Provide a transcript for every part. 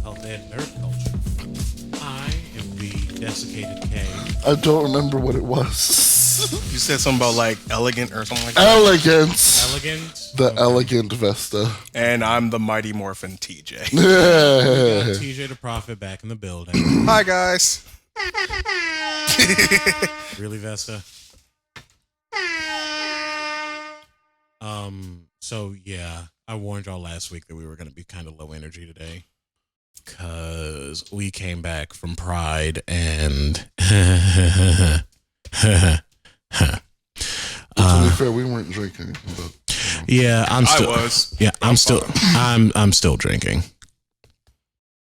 health and nerd culture. I am the desiccated K. I don't remember what it was. You said something about like elegant or something like that. Elegance. Elegant. The elegant Vesta. And I'm the mighty morphin TJ. We got TjTheProphet back in the building. Hi guys. Really, Vesta? So yeah, I warned y'all last week that we were going to be kind of low energy today because we came back from Pride and To be fair, we weren't drinking. But, yeah, I'm still drinking.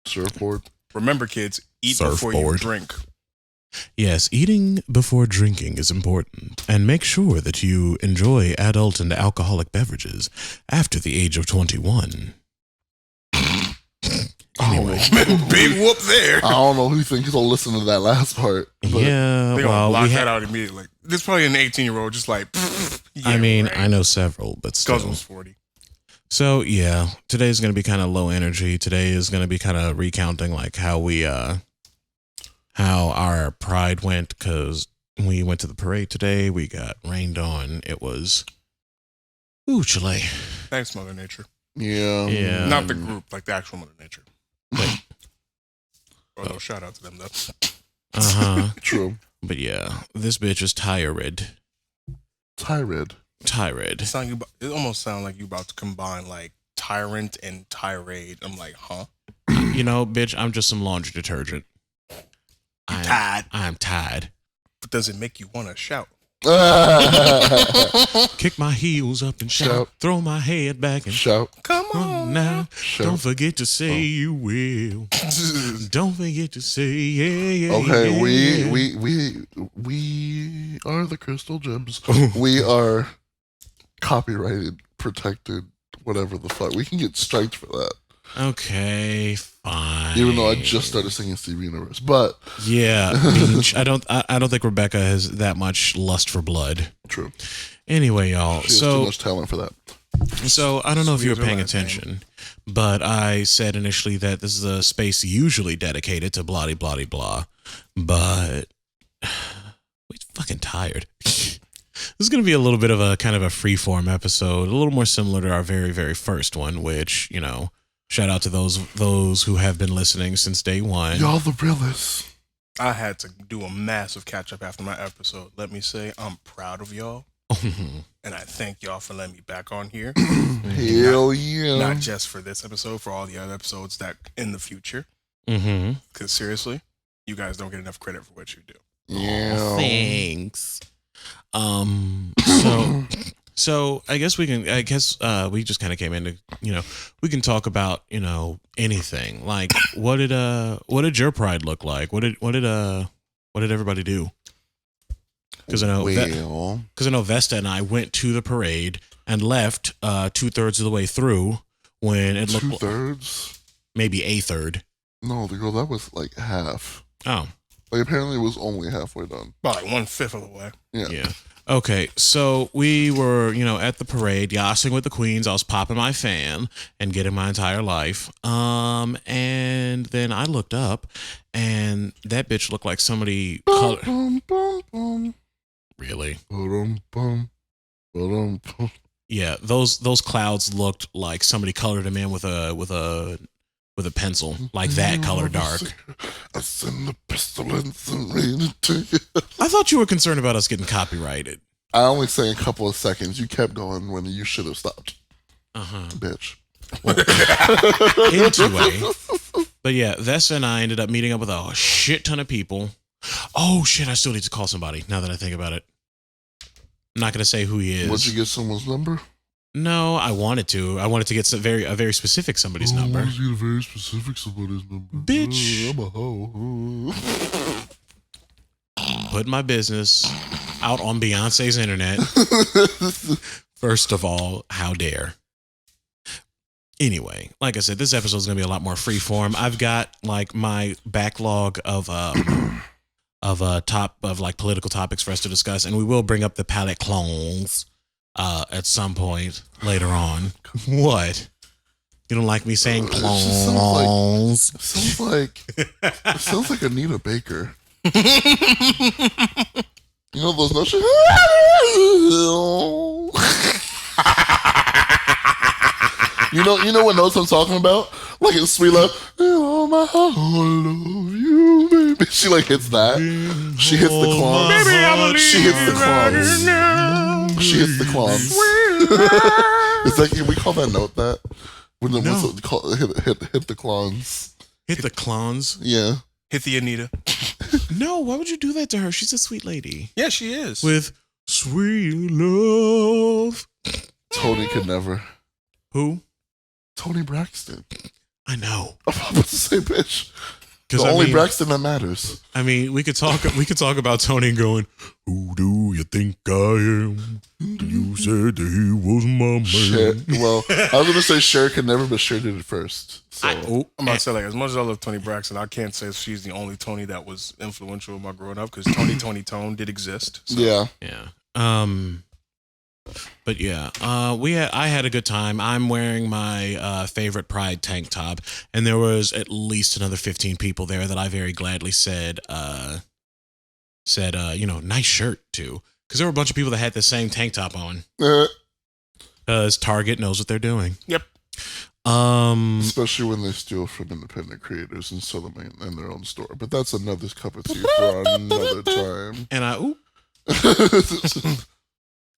Surfboard. Remember, kids, eat before you drink. Yes, eating before drinking is important, and make sure that you enjoy adult and alcoholic beverages after the age of 21. Anyway, big whoop there. I don't know who thinks he'll listen to that last part. Yeah, They're gonna well, block that out immediately. Like, there's probably an 18-year-old just like. Yeah, I mean, right. I know several, but still. Cousin's 40. So yeah, today's gonna be kind of low energy. Today is gonna be kind of recounting like how our Pride went, because we went to the parade today. We got rained on. It was Chile. Thanks, Mother Nature. Yeah. Not the group, like the actual Mother Nature. No shout out to them though. True. But yeah, this bitch is tired. Tired. It almost sounds like you about to combine like tyrant and tirade. I'm like, huh? You know, bitch, I'm just some laundry detergent. I'm tired. But does it make you want to shout? Kick my heels up and shout. Throw my head back and shout. Come on now. Shout. Don't forget to say you will. Don't forget to say yeah. Okay, yeah. we are the Crystal Gems. We are copyrighted, protected, whatever the fuck. We can get striked for that. Okay, fine. Even though I just started singing Steve Universe, but yeah, Beach. I don't think Rebecca has that much lust for blood. True. Anyway, y'all. She has too much talent for that. So I don't know if you were paying attention, but I said initially that this is a space usually dedicated to blah blah blah blah, but we're fucking tired. This is going to be a little bit of a kind of a freeform episode, a little more similar to our very, very first one, which, you know, shout out to those who have been listening since day one. Y'all the realists. I had to do a massive catch up after my episode. Let me say, I'm proud of y'all. And I thank y'all for letting me back on here. Hell yeah. Not just for this episode, for all the other episodes that in the future. Because seriously, you guys don't get enough credit for what you do. Yeah. Thanks. So I guess we just kind of came into, you know, we can talk about, you know, anything. Like what did your Pride look like? What did everybody do? Because I know Vesta and I went to the parade and left 2/3 of the way through when it looked 2/3, maybe a third. No, girl, that was like half. Oh, like apparently it was only halfway done. About like 1/5 of the way. Yeah. Okay, so we were, you know, at the parade, yossing with the queens. I was popping my fan and getting my entire life. And then I looked up, and that bitch looked like somebody. Really? Yeah, those clouds looked like somebody colored them in with a pencil, like that color dark. I send the pistol and read it to you. I thought you were concerned about us getting copyrighted. I only sang a couple of seconds. You kept going when you should have stopped. Bitch. Anyway, but yeah, Vesta and I ended up meeting up with a shit ton of people. Oh shit, I still need to call somebody now that I think about it. I'm not going to say who he is. Would you get someone's number? No, I wanted to. I wanted to get a very specific somebody's number. I want to get a very specific somebody's number. Bitch. I'm a hoe. Put my business out on Beyonce's internet. First of all, how dare. Anyway, like I said, this episode is going to be a lot more freeform. I've got like my backlog of like political topics for us to discuss, and we will bring up the palette clones at some point later on. What? You don't like me saying It just sounds like clones? sounds like Anita Baker. You know those notions? you know what notes I'm talking about? Like in Sweet Love. Oh my heart, I love you, baby. She like hits that. She hits the clones. She hits the clones. She hits the clones. Is that, can we call that note that? When the whistle hit the clones. Hit the clones? Yeah. Hit the Anita. No, why would you do that to her? She's a sweet lady. Yeah, she is. With sweet love. Tony could never. Who? Tony Braxton. I know. I'm about to say, bitch. The only Braxton that matters. I mean, we could talk about Tony going, who do you think I am? You said that he was my man. Cher, well, I was gonna say Cher could never, but Cher did it first. So I'm about to say, like, as much as I love Tony Braxton, I can't say she's the only Tony that was influential in my growing up, because Tone did exist. So. yeah. But yeah, I had a good time. I'm wearing my favorite Pride tank top, and there was at least another 15 people there that I very gladly said, nice shirt too, because there were a bunch of people that had the same tank top on. Because Target knows what they're doing. Yep. Especially when they steal from independent creators and sell them in their own store. But that's another cup of tea for another time.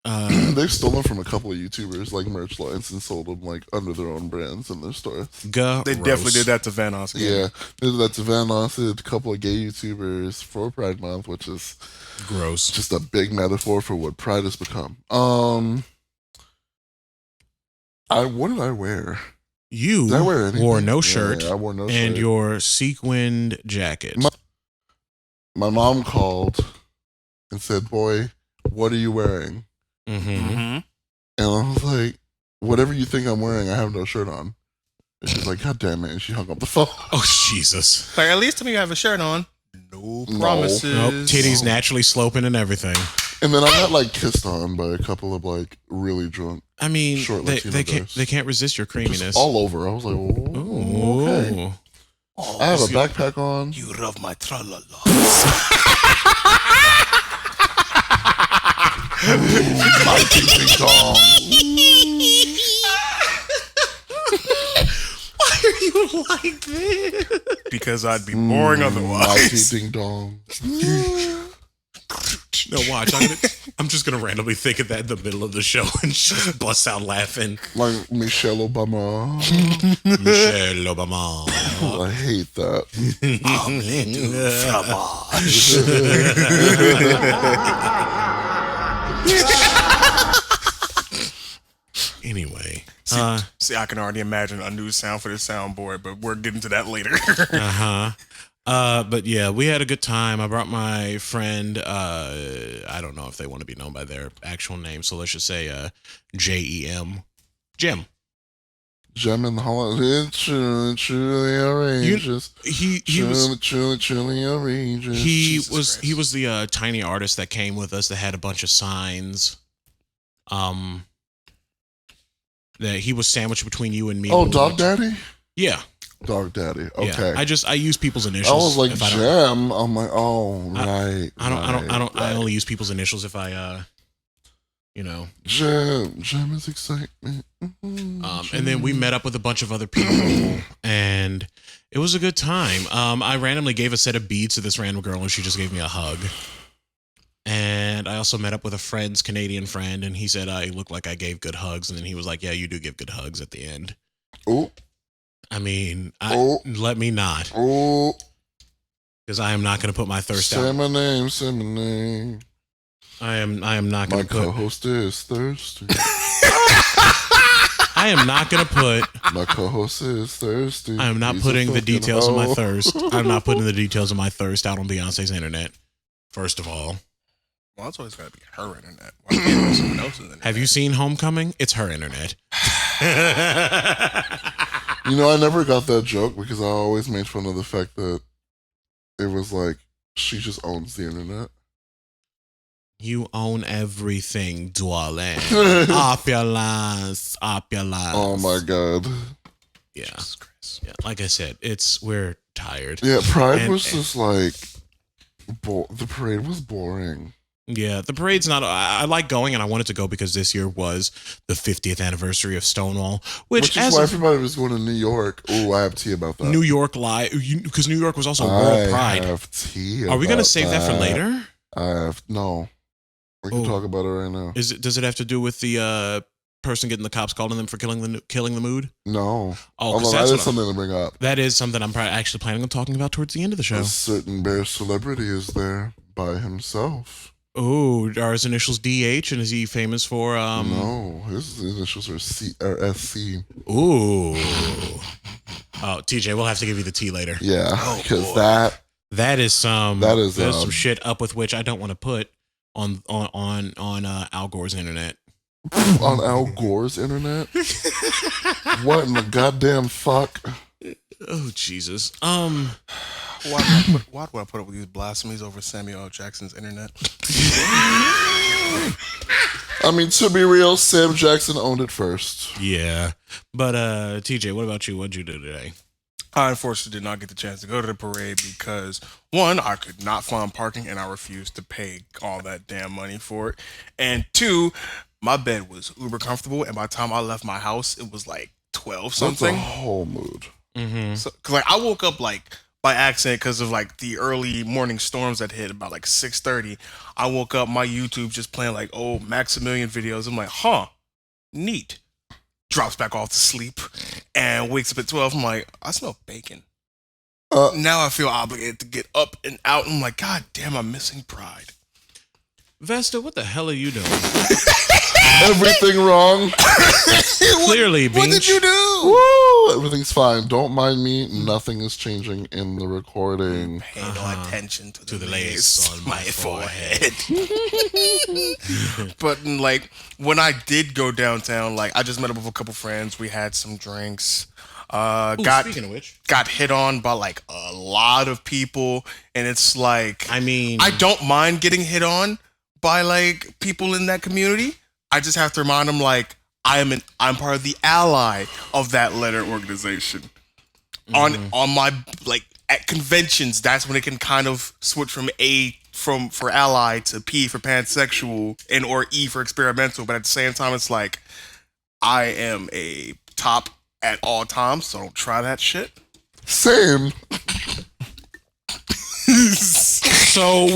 And they've stolen from a couple of YouTubers like merch lines and sold them like under their own brands in their stores. They definitely did that to Van Oss. Yeah, they did that to Van Oss. They did a couple of gay YouTubers for Pride Month, which is gross. Just a big metaphor for what Pride has become. What did I wear? You wore no shirt. I wore no shirt. And your sequined jacket. My mom called and said, "Boy, what are you wearing?" Mm-hmm. And I was like, "Whatever you think I'm wearing, I have no shirt on." And she's like, "God damn it!" And she hung up the phone. Oh Jesus! Like, at least to me, you have a shirt on. No promises. Nope. Titties naturally sloping and everything. And then I got like kissed on by a couple of like really drunk. I mean, short they can't resist your creaminess. Just all over. I was like, "Oh, okay." Oh, I have a backpack on. You rub my tra-la-la. My ding dong. Why are you like this? Because I'd be boring otherwise. My ding dong. No, watch. I'm just gonna randomly think of that in the middle of the show and just bust out laughing. Like Michelle Obama. Michelle Obama. I hate that. Anyway. See, I can already imagine a new sound for the soundboard, but we're getting to that later. But yeah, we had a good time. I brought my friend, I don't know if they want to be known by their actual name, so let's just say Jem. Jem. Jem in the holiday. Truly outrageous. He truly outrageous. He was the tiny artist that came with us that had a bunch of signs. That he was sandwiched between you and me. Oh, Dog Daddy? Yeah. Dog Daddy. Okay. Yeah. I use people's initials. I was like Jem. I'm like, oh, right. I only use people's initials if I Jem is excitement. And then we met up with a bunch of other people and it was a good time. I randomly gave a set of beads to this random girl and she just gave me a hug. And I also met up with a friend's Canadian friend and he said I looked like I gave good hugs. And then he was like, yeah, you do give good hugs at the end. Oh. I mean, let me not. Oh. Because I am not going to put my thirst out. Say my name. I am not going to put. My co-host is thirsty. I am not going to put. My co-host is thirsty. I am not putting the details of my thirst. I'm not putting the details of my thirst out on Beyonce's internet. First of all. Well, it's always got to be her internet. Why can't it be someone else's internet? Have you seen Homecoming? It's her internet. You know, I never got that joke because I always made fun of the fact that it was like she just owns the internet. You own everything, darling. Opulence. Oh my God. Yeah. Jesus Christ. Yeah. Like I said, we're tired. Yeah, Pride And- was just like the parade was boring. Yeah, the parade's not. I like going, and I wanted to go because this year was the 50th anniversary of Stonewall, which is as why a everybody was going to New York. Oh, I have tea about that. New York live, because New York was also World Pride. I have tea. Are we going to about save that for later? I have no. We can talk about it right now. Does it have to do with the person getting the cops called on them for killing the mood? No. Oh, although that is something to bring up. That is something I'm actually planning on talking about towards the end of the show. A certain bear celebrity is there by himself. Oh, are his initials DH, and is he famous for? No, his initials are SC. Ooh. Oh, TJ, we'll have to give you the tea later. Yeah, because that is some some shit up with which I don't want to put on Al Gore's internet. On Al Gore's internet? What in the goddamn fuck? Oh Jesus. Why do I put up with these blasphemies over Samuel L. Jackson's internet? I mean, to be real, Sam Jackson owned it first. Yeah. But TJ, what about you? What'd you do today? I unfortunately did not get the chance to go to the parade because, one, I could not find parking and I refused to pay all that damn money for it. And two, my bed was uber comfortable, and by the time I left my house, it was like 12 something. That's a whole mood. Mm-hmm. So, cause like I woke up like by accident because of like the early morning storms that hit about like 6:30. I woke up, my YouTube just playing like old Maximilian videos. I'm like, huh, neat. Drops back off to sleep and wakes up at 12. I'm like, I smell bacon. Now I feel obligated to get up and out. I'm like, God damn, I'm missing Pride. Vesta, what the hell are you doing? Everything wrong. Clearly, What did you do? Woo! Everything's fine. Don't mind me. Nothing is changing in the recording. Pay no attention to the lace lace on my forehead. But like when I did go downtown, like I just met up with a couple friends. We had some drinks. Speaking of which, got hit on by like a lot of people, and it's like, I mean, I don't mind getting hit on by like people in that community. I just have to remind them like I'm part of the ally of that letter organization. Mm-hmm. On my like at conventions, that's when it can kind of switch from for ally to P for pansexual and or E for experimental. But at the same time, it's like I am a top at all times, so don't try that shit. Same. So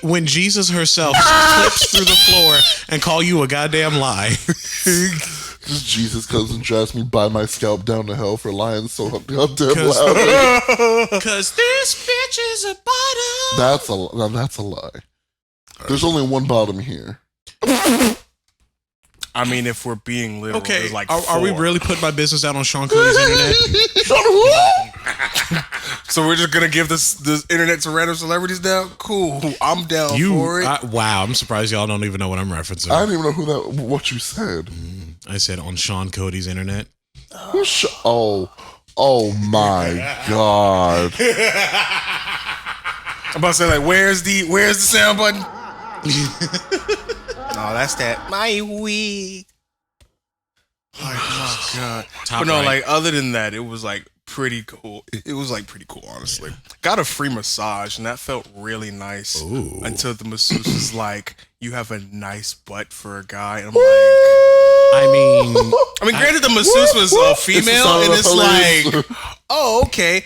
when Jesus herself clips through the floor and call you a goddamn lie. Just Jesus comes and drags me by my scalp down to hell for lying so goddamn loud. Cause this bitch is a bottom. That's a lie. There's only one bottom here. I mean, if we're being literal, Okay, there's like are we four. really putting my business out on Sean Cody's internet? So we're just gonna give this internet to random celebrities now? Cool, I'm down for it. Wow, I'm surprised y'all don't even know what I'm referencing. I don't even know what you said. I said on Sean Cody's internet. Oh my God. I'm about to say like, where's the sound button? No, that's that. My wig. Oh my God. But no, right. like other than that, it was like pretty cool. It was like pretty cool, honestly. Got a free massage and that felt really nice. Ooh. Until the masseuse was like, "You have a nice butt for a guy." And I'm like, I mean, granted, the masseuse was a female, and it's police. like, oh, okay.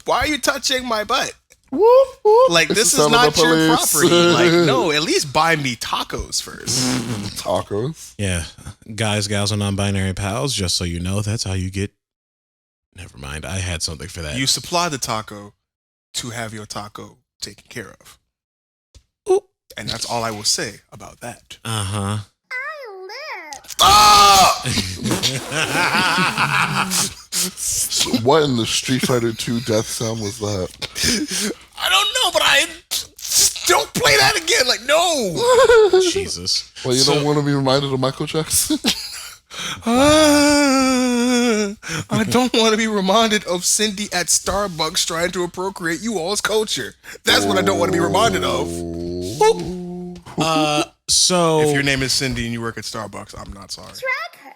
Why are you touching my butt? Whoop, whoop. Like, It's this the is sound of not the your police. property. Like, no, at least buy me tacos first. Tacos. yeah, guys, gals, and non-binary pals. Just so you know, that's how you get. Never mind. I had something for that. You supply the taco to have your taco taken care of. Ooh. And that's all I will say about that. Uh-huh. So what in the Street Fighter 2 death sound was that? I don't know, but I just don't play that again. Like, no. Jesus. Well, you don't want to be reminded of Michael Jackson? I don't want to be reminded of Cindy at Starbucks trying to appropriate you all's culture. That's what I don't want to be reminded of. So If your name is Cindy and you work at Starbucks, I'm not sorry. Track her.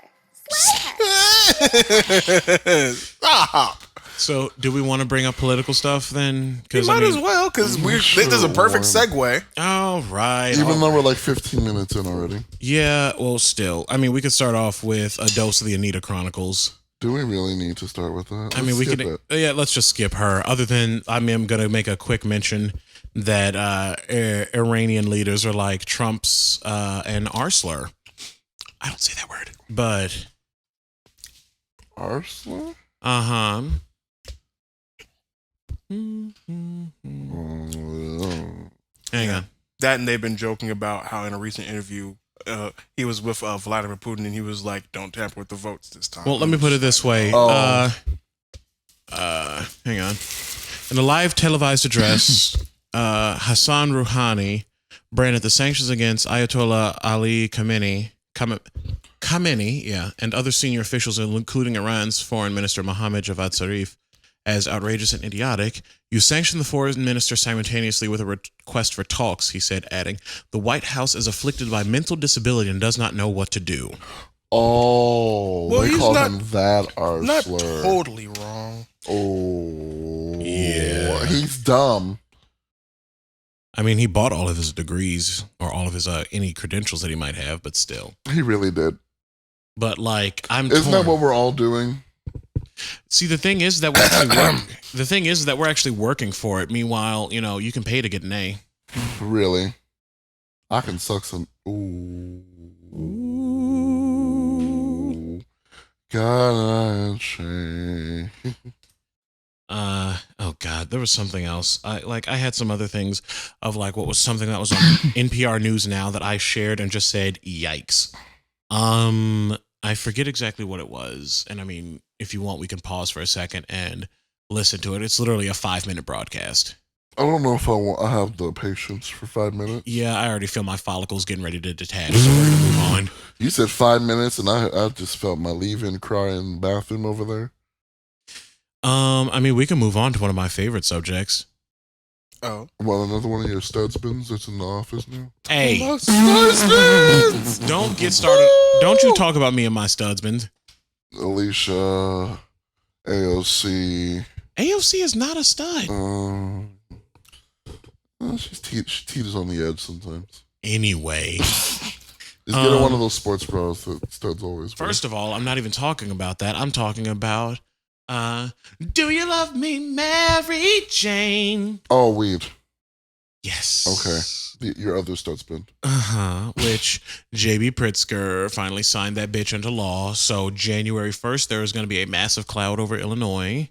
Stop. So, do we want to bring up political stuff then? You might as well, because this is a perfect segue. All right. Even though we're like 15 minutes in already. Yeah, well, still. I mean, we could start off with a dose of the Anita Chronicles. Do we really need to start with that? I mean, we could. Yeah, let's just skip her. Other than, I mean, I'm going to make a quick mention that Iranian leaders are like Trump's and Arsler. I don't say that word, but. Arsler? Uh-huh. Hang on. That, and they've been joking about how in a recent interview, he was with Vladimir Putin, and he was like, "Don't tamper with the votes this time." Well, let me put it this way. Hang on. In a live televised address, Hassan Rouhani branded the sanctions against Ayatollah Ali Khamenei, and other senior officials, including Iran's foreign minister Mohammad Javad Zarif, as outrageous and idiotic. You sanction the foreign minister simultaneously with a request for talks, he said, adding, "The White House is afflicted by mental disability and does not know what to do." Oh, well, they call him that Arsler. Not totally wrong. Oh, yeah, he's dumb. I mean, he bought all of his degrees or all of his any credentials that he might have, but still, he really did. But like, Isn't that what we're all doing? See, the thing is that we're actually working for it. Meanwhile, you know, you can pay to get an A. Really? I can suck some. Ooh. Gotta change. Oh God, there was something else. I had some other things of like what was something that was on NPR News Now that I shared and just said, "Yikes." I forget exactly what it was, and I mean, if you want, we can pause for a second and listen to it. It's literally a 5-minute broadcast. I don't know if I have the patience for 5 minutes. Yeah, I already feel my follicles getting ready to detach, so we're gonna move on. You said 5 minutes, and I just felt my leave-in cry in the bathroom over there. I mean, we can move on to one of my favorite subjects. Oh, well, another one of your studsbins that's in the office now. Hey, studsbins! Don't get started. Don't you talk about me and my studsbins. Alicia, AOC. AOC is not a stud. She teeters on the edge sometimes. Anyway. He's getting one of those sports bras that studs always wear. First of all, I'm not even talking about that. I'm talking about, Do You Love Me, Mary Jane? Oh, weed. Yes. Okay. Your other studspin. Which JB Pritzker finally signed that bitch into law. So January 1st, there is going to be a massive cloud over Illinois.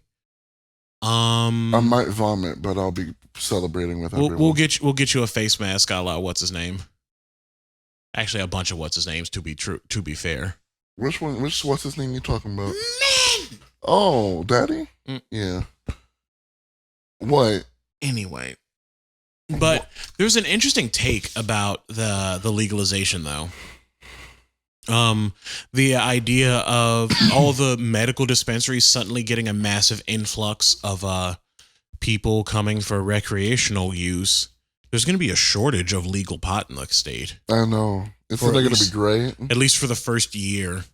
I might vomit, but I'll be celebrating with everyone. We'll get you a face mask a la what's his name. Actually, a bunch of what's his names to be fair. Which one? What's his name you talking about? Man. Oh, Daddy? Yeah. What? Anyway. But there's an interesting take about the legalization, though. The idea of all the medical dispensaries suddenly getting a massive influx of people coming for recreational use. There's going to be a shortage of legal pot in the state. I know. Isn't that going to be great? At least for the first year.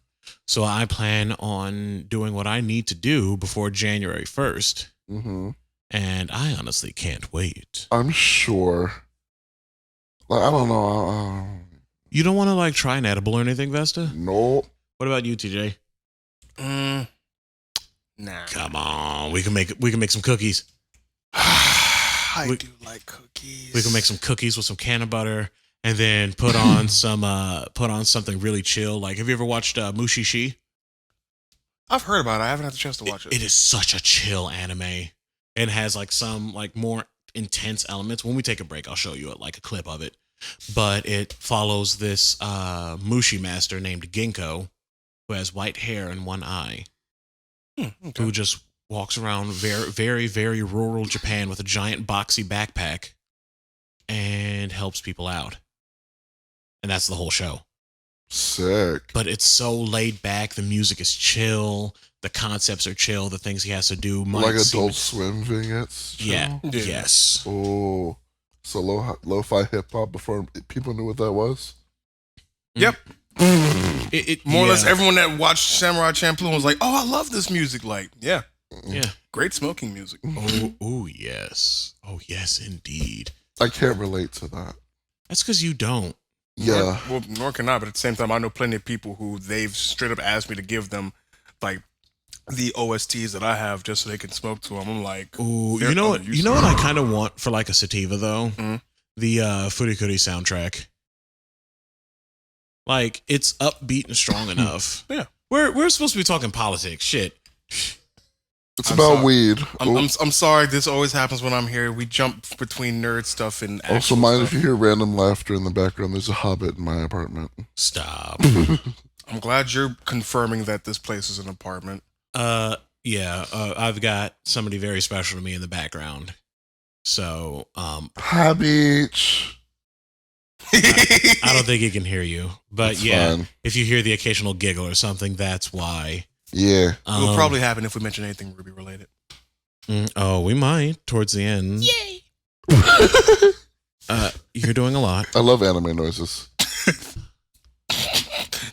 So I plan on doing what I need to do before January 1st. Mm-hmm. And I honestly can't wait. I'm sure. Like, I don't know. You don't want to like try an edible or anything, Vesta? Nope. What about you, TJ? Nah. Come on, we can make some cookies. I do like cookies. We can make some cookies with some can of butter, and then put on something really chill. Like, have you ever watched Mushishi? I've heard about it. I haven't had the chance to watch it. It is such a chill anime. It has like some like more intense elements. When we take a break, I'll show you like a clip of it. But it follows this Mushi master named Ginkgo, who has white hair and one eye, who just walks around very, very, very rural Japan with a giant boxy backpack and helps people out. And that's the whole show. Sick. But it's so laid back. The music is chill. The concepts are chill. The things he has to do. Like Adult Swim vignettes? Yeah. Yes. Oh. So lo-fi hip-hop before people knew what that was? Yep. More or less everyone that watched Samurai Champloo was like, "Oh, I love this music." Like, yeah, great smoking music. Oh yes, indeed. I can't relate to that. That's because you don't. Yeah. Nor can I. But at the same time, I know plenty of people who they've straight up asked me to give them like the OSTs that I have just so they can smoke to them. I'm like, ooh, you know what? You know what I kind of want for like a sativa though. Mm-hmm. The Furikuri soundtrack. Like, it's upbeat and strong enough. Yeah. We're supposed to be talking politics. Shit. It's about weed. I'm sorry. This always happens when I'm here. We jump between nerd stuff and also mind stuff. If you hear random laughter in the background, there's a hobbit in my apartment. Stop. I'm glad you're confirming that this place is an apartment. Yeah. I've got somebody very special to me in the background. So, hi, bitch. I don't think he can hear you, but it's yeah, fine. If you hear the occasional giggle or something, that's why. Yeah, it will probably happen if we mention anything Ruby related. We might towards the end. Yay! You're doing a lot. I love anime noises.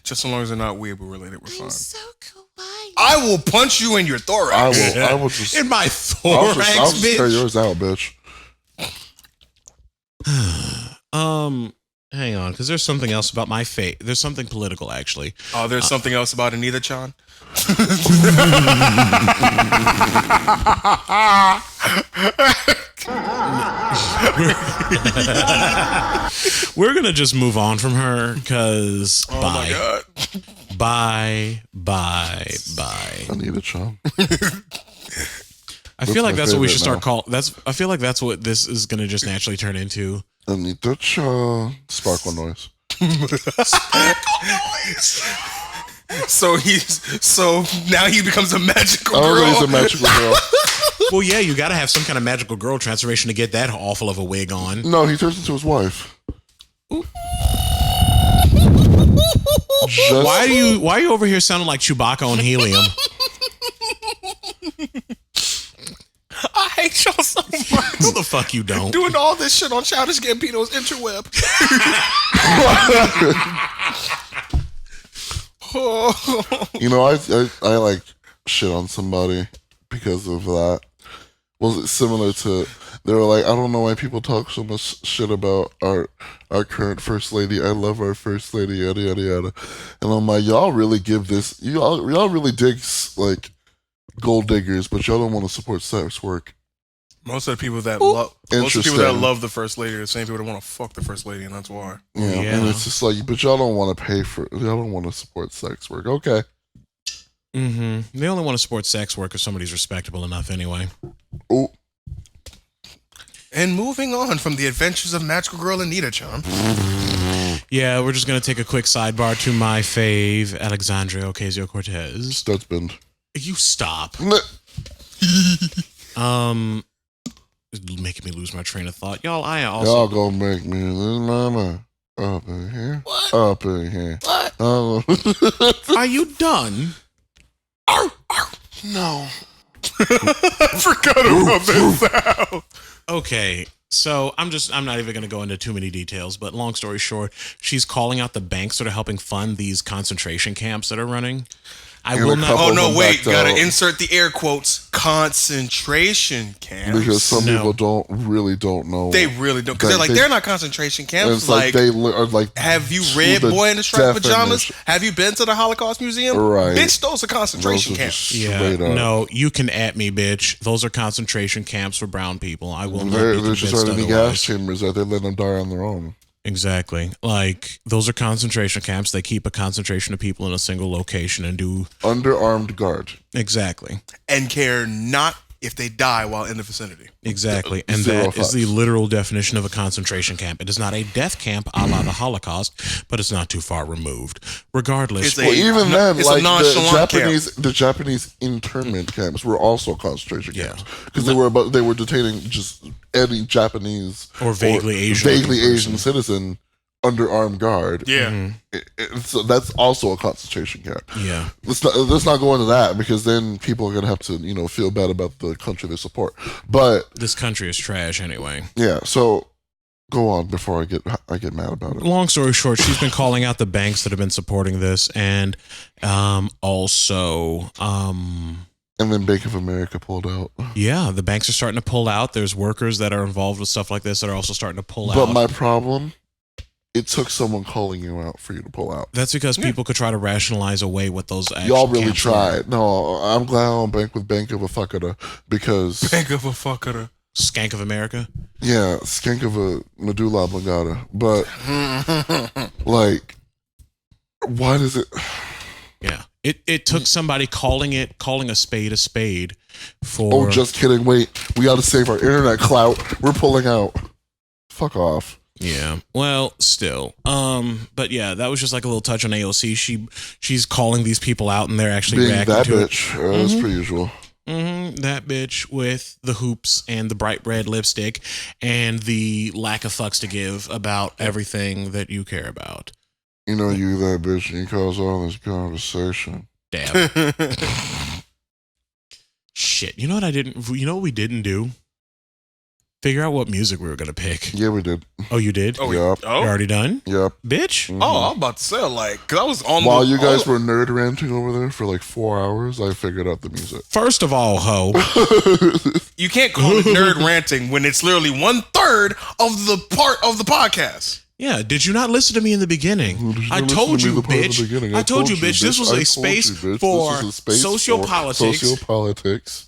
Just so long as they're not weeaboo related, we're fine. So kawaii. I will punch you in your thorax. I will just in my thorax, I'll just bitch. tear yours out, bitch. Hang on, because there's something else about my fate. There's something political, actually. Oh, there's something else about Anita-chan? We're going to just move on from her, because oh my God. Bye. Anita-chan. I feel like that's what we should start calling. I feel like that's what this is going to just naturally turn into. Anita-chan. Sparkle noise. So now he becomes a magical girl. Oh, he's a magical girl. Well, yeah, you got to have some kind of magical girl transformation to get that awful of a wig on. No, he turns into his wife. Why are you over here sounding like Chewbacca on helium? I hate y'all so much. Who the fuck you don't? Doing all this shit on Childish Gambino's interweb. You know, I like shit on somebody because of that. Was it similar to? They were like, I don't know why people talk so much shit about our current first lady. I love our first lady, yada yada yada. And I'm like, y'all really give this? Y'all really dig like gold diggers, but y'all don't want to support sex work. Most of the people that love the first lady are the same people that want to fuck the first lady, and that's why. Yeah, and it's just like, but y'all don't want to pay for. Y'all don't want to support sex work. Okay. Mm-hmm. They only want to support sex work if somebody's respectable enough, anyway. Oh. And moving on from the adventures of magical girl Anita-chan. Yeah, we're just gonna take a quick sidebar to my fave, Alexandria Ocasio-Cortez. Studsbend. You stop. Making me lose my train of thought, y'all. Y'all gonna make me lose my mind up in here. What? Up in here. What? Are you done? No. I forgot about that sound. Okay, so I'm not even going to go into too many details, but long story short, she's calling out the banks that are helping fund these concentration camps that are running. I will not. Oh no! Wait, gotta insert the air quotes. Concentration camps. Because some people don't know. They really don't. Because they're not concentration camps. It's like they are like. Have you read Boy in the Striped Pajamas? Have you been to the Holocaust Museum? Right. Bitch, those are concentration camps. Yeah. No, you can at me, bitch. Those are concentration camps for brown people. I will not be There's convinced just already otherwise. gas chambers that they let them die on their own. Exactly. Like, those are concentration camps. They keep a concentration of people in a single location and do... Under-armed guard. Exactly. And care not if they die while in the vicinity. Exactly. And that is the literal definition of a concentration camp. It is not a death camp a la the Holocaust, but it's not too far removed. Regardless... Even then, like, the Japanese internment camps were also concentration camps. Because they were detaining just any Japanese... Or vaguely Asian citizen under armed guard. Yeah. So that's also a concentration camp. Yeah. Let's not go into that, because then people are going to have to, feel bad about the country they support. But this country is trash anyway. Yeah. So Go on before I get mad about it. Long story short, she's been calling out the banks that have been supporting this, and also, And then Bank of America pulled out. yeah, the banks are starting to pull out. There's workers that are involved with stuff like this that are also starting to pull out. But my problem, it took someone calling you out for you to pull out. That's because people could try to rationalize away what those actual Y'all really camps were. tried. No, I'm glad I don't bank with Bank of a Fuckada because Bank of a fucker. Skank of America. yeah, skank of a medulla oblongata. But like, why does it? Yeah. It took somebody calling a spade for. Oh, just kidding. Wait, we got to save our internet clout. We're pulling out. Fuck off. Yeah. Well, still. But yeah, that was just like a little touch on AOC. She's calling these people out, and they're actually Being reacting that to bitch, as per usual. That bitch with the hoops and the bright red lipstick and the lack of fucks to give about everything that you care about. You know, you that bitch, and you cause all this conversation. Damn. Shit. You know what we didn't do? Figure out what music we were gonna pick. Yeah, we did. Oh, you did? Oh, Yep. You're already done? Yep. Bitch? Mhm. Oh, I'm about to say, like, because I was on While you guys were nerd ranting over there for like 4 hours, I figured out the music. First of all, ho. You can't call it nerd ranting when it's literally 1/3 of the part of the podcast. Yeah, did you not listen to me in the beginning? Did you I not told listen to you, me the part at the bitch. beginning? I told you, bitch, this was I a told space you, bitch. for This is a space for sociopolitics. Sociopolitics.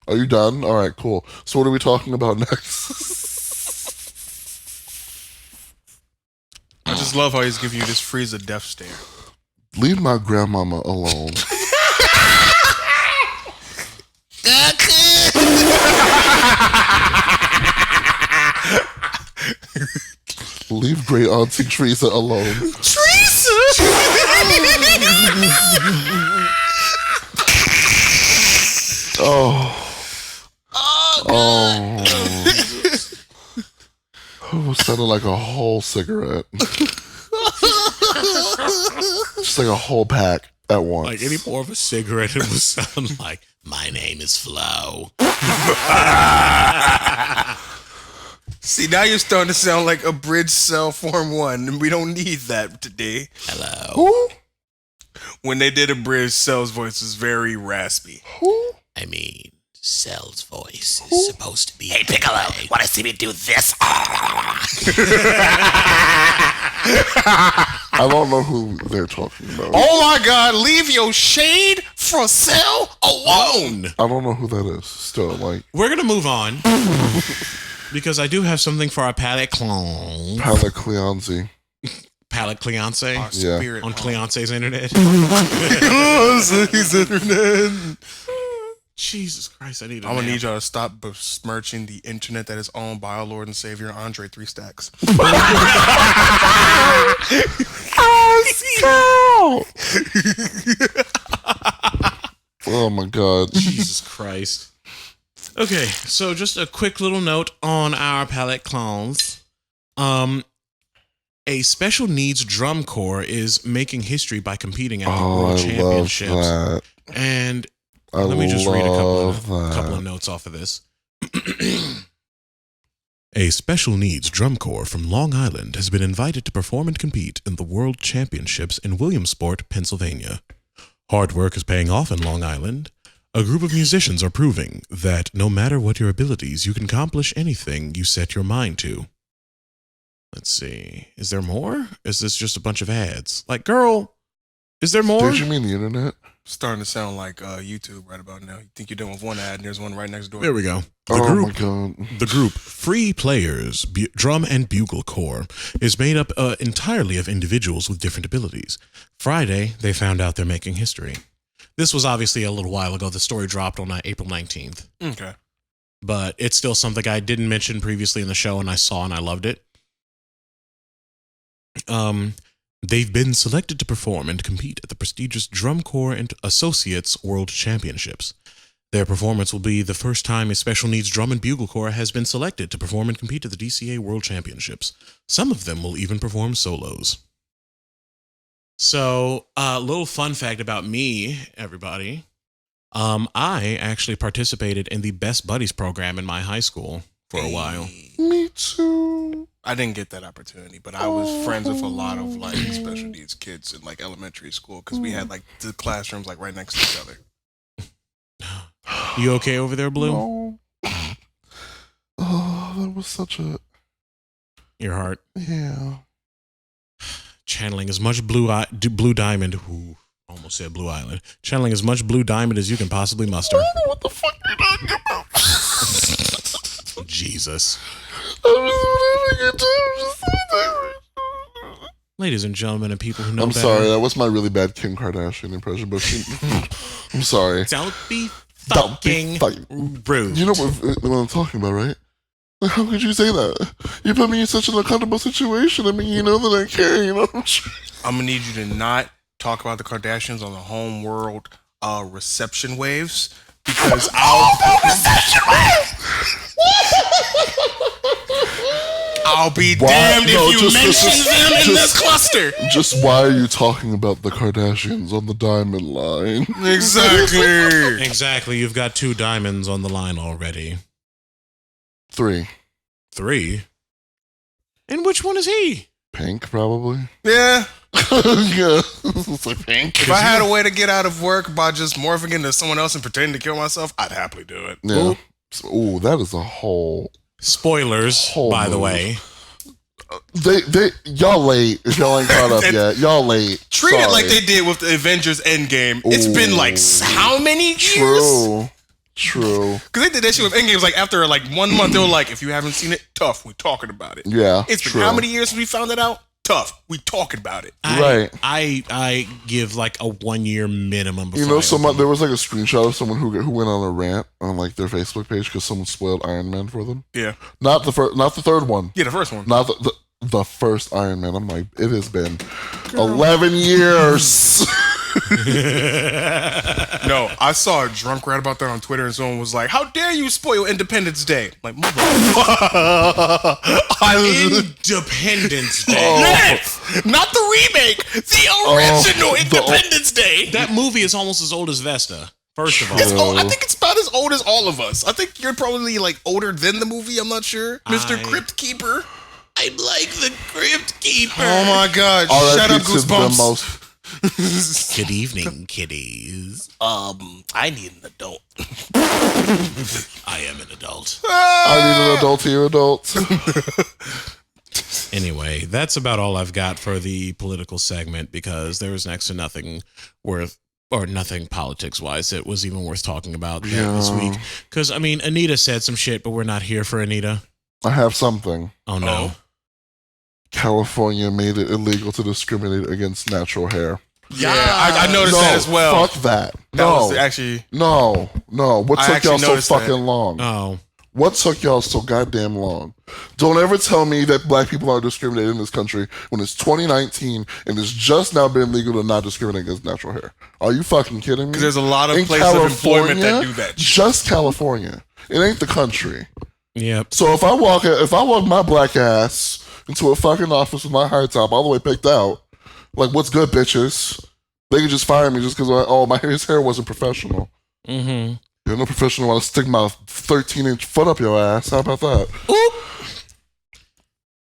Are you done? All right, cool. So what are we talking about next? I just love how he's giving you this Frieza death stare. Leave my grandmama alone. Leave great auntie Teresa alone. Oh, sounded like a whole cigarette. Just like a whole pack at once. Like any more of a cigarette, it would sound like, my name is Flo. See, now you're starting to sound like a bridge cell form 1, and we don't need that today. Hello. Who? When they did a bridge, Cell's voice is very raspy. Who? I mean, Cell's voice is supposed to be. Hey, Piccolo, want to see me do this? I don't know who they're talking about. Oh my God, leave your shade for Cell alone. I don't know who that is. Still, like, We're going to move on. Because I do have something for our palette clone. Palette Cleonzi. Palette Cleonce. Our Yeah. spirit On Cleonce's internet. His internet. Jesus Christ, I need a I'm gonna nap. need y'all to stop besmirching the internet that is owned by our Lord and Savior Andre 3 Stacks. Oh my god. Jesus Christ. Okay, so just a quick little note on our palette clones. A special needs drum corps is making history by competing at the Oh, World I love Championships. that. And I let me just read a love couple that. of notes off of this. A special needs drum corps from Long Island has been invited to perform and compete in the World Championships in Williamsport, Pennsylvania. Hard work is paying off in Long Island. A group of musicians are proving that no matter what your abilities, you can accomplish anything you set your mind to. Let's see. Is there more? Is this just a bunch of ads? Like, girl, is there more? Did you mean the internet? Starting to sound like YouTube right about now. You think you're done with one ad and there's one right next door. There we go. My god. The group Free Players Drum and Bugle Corps is made up entirely of individuals with different abilities. Friday, they found out they're making history. This was obviously a little while ago. The story dropped on April 19th. Okay. But it's still something I didn't mention previously in the show, and I saw and I loved it. They've been selected to perform and compete at the prestigious Drum Corps and Associates World Championships. Their performance will be the first time a special needs drum and bugle corps has been selected to perform and compete at the DCA World Championships. Some of them will even perform solos. So, a little fun fact about me, everybody. I actually participated in the Best Buddies program in my high school for a while. Me too. I didn't get that opportunity, but I was friends with a lot of like special needs kids in like elementary school because we had like the classrooms like right next to each other. You okay over there, Blue? No. Oh, that was such a... Your heart. Yeah. Channeling as much blue diamond. Ooh, almost said Blue Island. Channeling as much blue diamond as you can possibly muster. I don't know what the fuck you're talking about. Jesus. I was having a time. Ladies and gentlemen and people who know I'm better. sorry, that was my really bad Kim Kardashian impression, but I'm sorry. Don't be Don't be fucking rude. You know what I'm talking about, right? Like, how could you say that? You put me in such an uncomfortable situation. I mean, you know that I care, you know? I'm gonna need you to not talk about the Kardashians on the home world reception waves because I'll be damned if you mention them in this cluster. Just why are you talking about the Kardashians on the diamond line? Exactly. Exactly. You've got 2 diamonds on the line already. 3. 3? And which one is he? Pink, probably. Yeah. Yeah. It's like pink. If I had a way to get out of work by just morphing into someone else and pretending to kill myself, I'd happily do it. Yeah. Ooh, that is a whole... Spoilers, by the way. Y'all late. If y'all ain't caught up yet, y'all late. Treat it like they did with the Avengers Endgame. It's been like how many years? True. Because they did that shit with Endgames. Like after like 1 month, they were like, "If you haven't seen it, tough. We talking about it." Yeah. It's been how many years since we found it out? Tough. We talking about it. I give like a 1 year minimum. You know, there was like a screenshot of someone who went on a rant on like their Facebook page because someone spoiled Iron Man for them. Yeah. Not the third one. Yeah, the first one. Not the first Iron Man. I'm like, it has been 11 years. No, I saw a drunk rant about that on Twitter, and someone was like, "How dare you spoil Independence Day?" I'm like, motherfucker. Independence Day. Yes! Not the remake, the original Independence Day. That movie is almost as old as Vesta. First of all, I think it's about as old as all of us. I think you're probably like older than the movie. I'm not sure, Mr. Crypt Keeper. I'm like the Crypt Keeper. Oh my God! Shut up, Goosebumps. Good evening, kiddies. I need an adult. I am an adult. I need an adult here, adult. Anyway, that's about all I've got for the political segment because there was next to nothing nothing politics-wise that was even worth talking about this week. Because, I mean, Anita said some shit, but we're not here for Anita. I have something. Oh, no. California made it illegal to discriminate against natural hair. Yeah, I noticed that as well. Fuck that. Was actually... No. What took y'all so fucking long? Oh. What took y'all so goddamn long? Don't ever tell me that black people are discriminated in this country when it's 2019 and it's just now been legal to not discriminate against natural hair. Are you fucking kidding me? Because there's a lot of places of employment that do that. Just California. It ain't the country. Yep. So if I walk my black ass into a fucking office with my high top all the way picked out, like, what's good, bitches? They could just fire me just because his hair wasn't professional. Mm-hmm. You're no professional. Want to stick my 13-inch foot up your ass? How about that? Oop.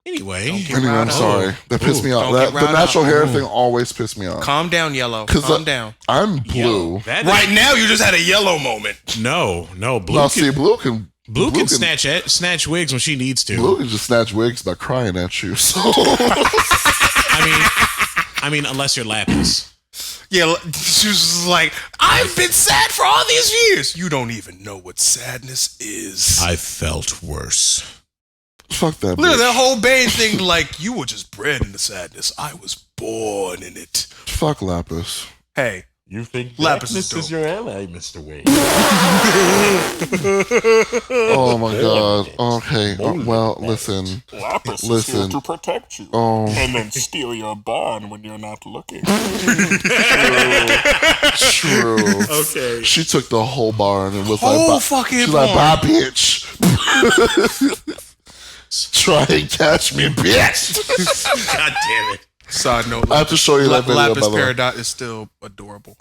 Anyway, I'm sorry. That pissed me off. The natural hair thing always pissed me off. Calm down, Yellow. Calm down. I'm blue. Right now, you just had a yellow moment. No, Blue. Now, see, Blue can snatch wigs when she needs to. Blue can just snatch wigs by crying at you. So. I mean, unless you're Lapis. Yeah, she was just like, I've been sad for all these years. You don't even know what sadness is. I felt worse. Fuck that. Look at bitch. that whole Bane thing. Like, you were just bred into sadness. I was born in it. Fuck Lapis. Hey. You think Lapis is your ally, Mr. Wayne? Oh my God. Okay. Well, listen. Lapis is here to protect you. And then steal your barn when you're not looking. True. Okay. She took the whole barn and was fucking she's like, bye, bitch. Try and catch me, bitch. God damn it. Side note. I have to show you that video, Lapis by the way. Peridot is still adorable.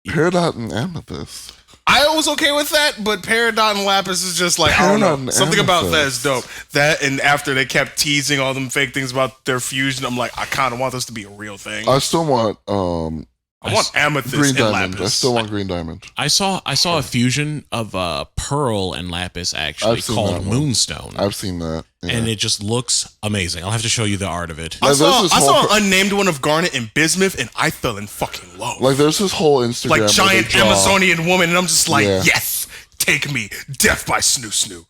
Peridot and Amethyst. I was okay with that, but Peridot and Lapis is just like, I don't know. Something about that is dope. That, and after they kept teasing all them fake things about their fusion, I'm like, I kind of want this to be a real thing. I still want I want Amethyst Green and Diamond. Lapis. I still want Green Diamond. I saw a fusion of Pearl and Lapis actually I've seen called that one. Moonstone. I've seen that. Yeah. And it just looks amazing. I'll have to show you the art of it. I saw an unnamed one of Garnet and Bismuth, and I fell in fucking love. Like, there's this whole Instagram Like giant where they draw- Amazonian woman, and I'm just like, Yeah. yes, take me, death by Snoo Snoo.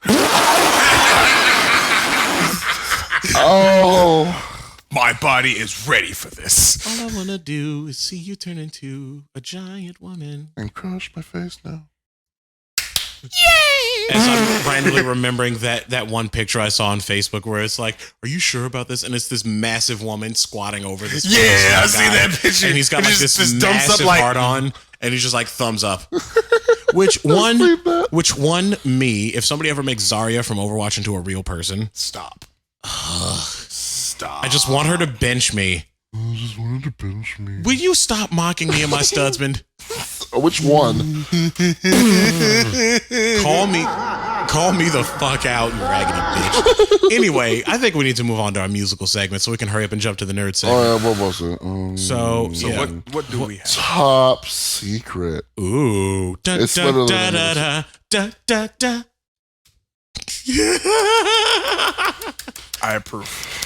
Oh, My body is ready for this. All I wanna do is see you turn into a giant woman. and crush my face now. As I'm randomly remembering that one picture I saw on Facebook where it's like, "Are you sure about this?" And it's this massive woman squatting over this. Yeah, I see guy. that picture. And he's got like Just this dumps massive up like, heart on, and he's just like thumbs up. Which one? Me? If somebody ever makes Zarya from Overwatch into a real person, stop. I just want her to bench me. I just wanted to bench me. Will you stop mocking me and my studsman? Which one? Call me the fuck out, you raggedy bitch. Anyway, I think we need to move on to our musical segment so we can hurry up and jump to the nerd segment. Oh yeah, what was it? So yeah. What do we have? Top secret. Ooh. Da, It's da, literally da, the da, da, da, da. I approve.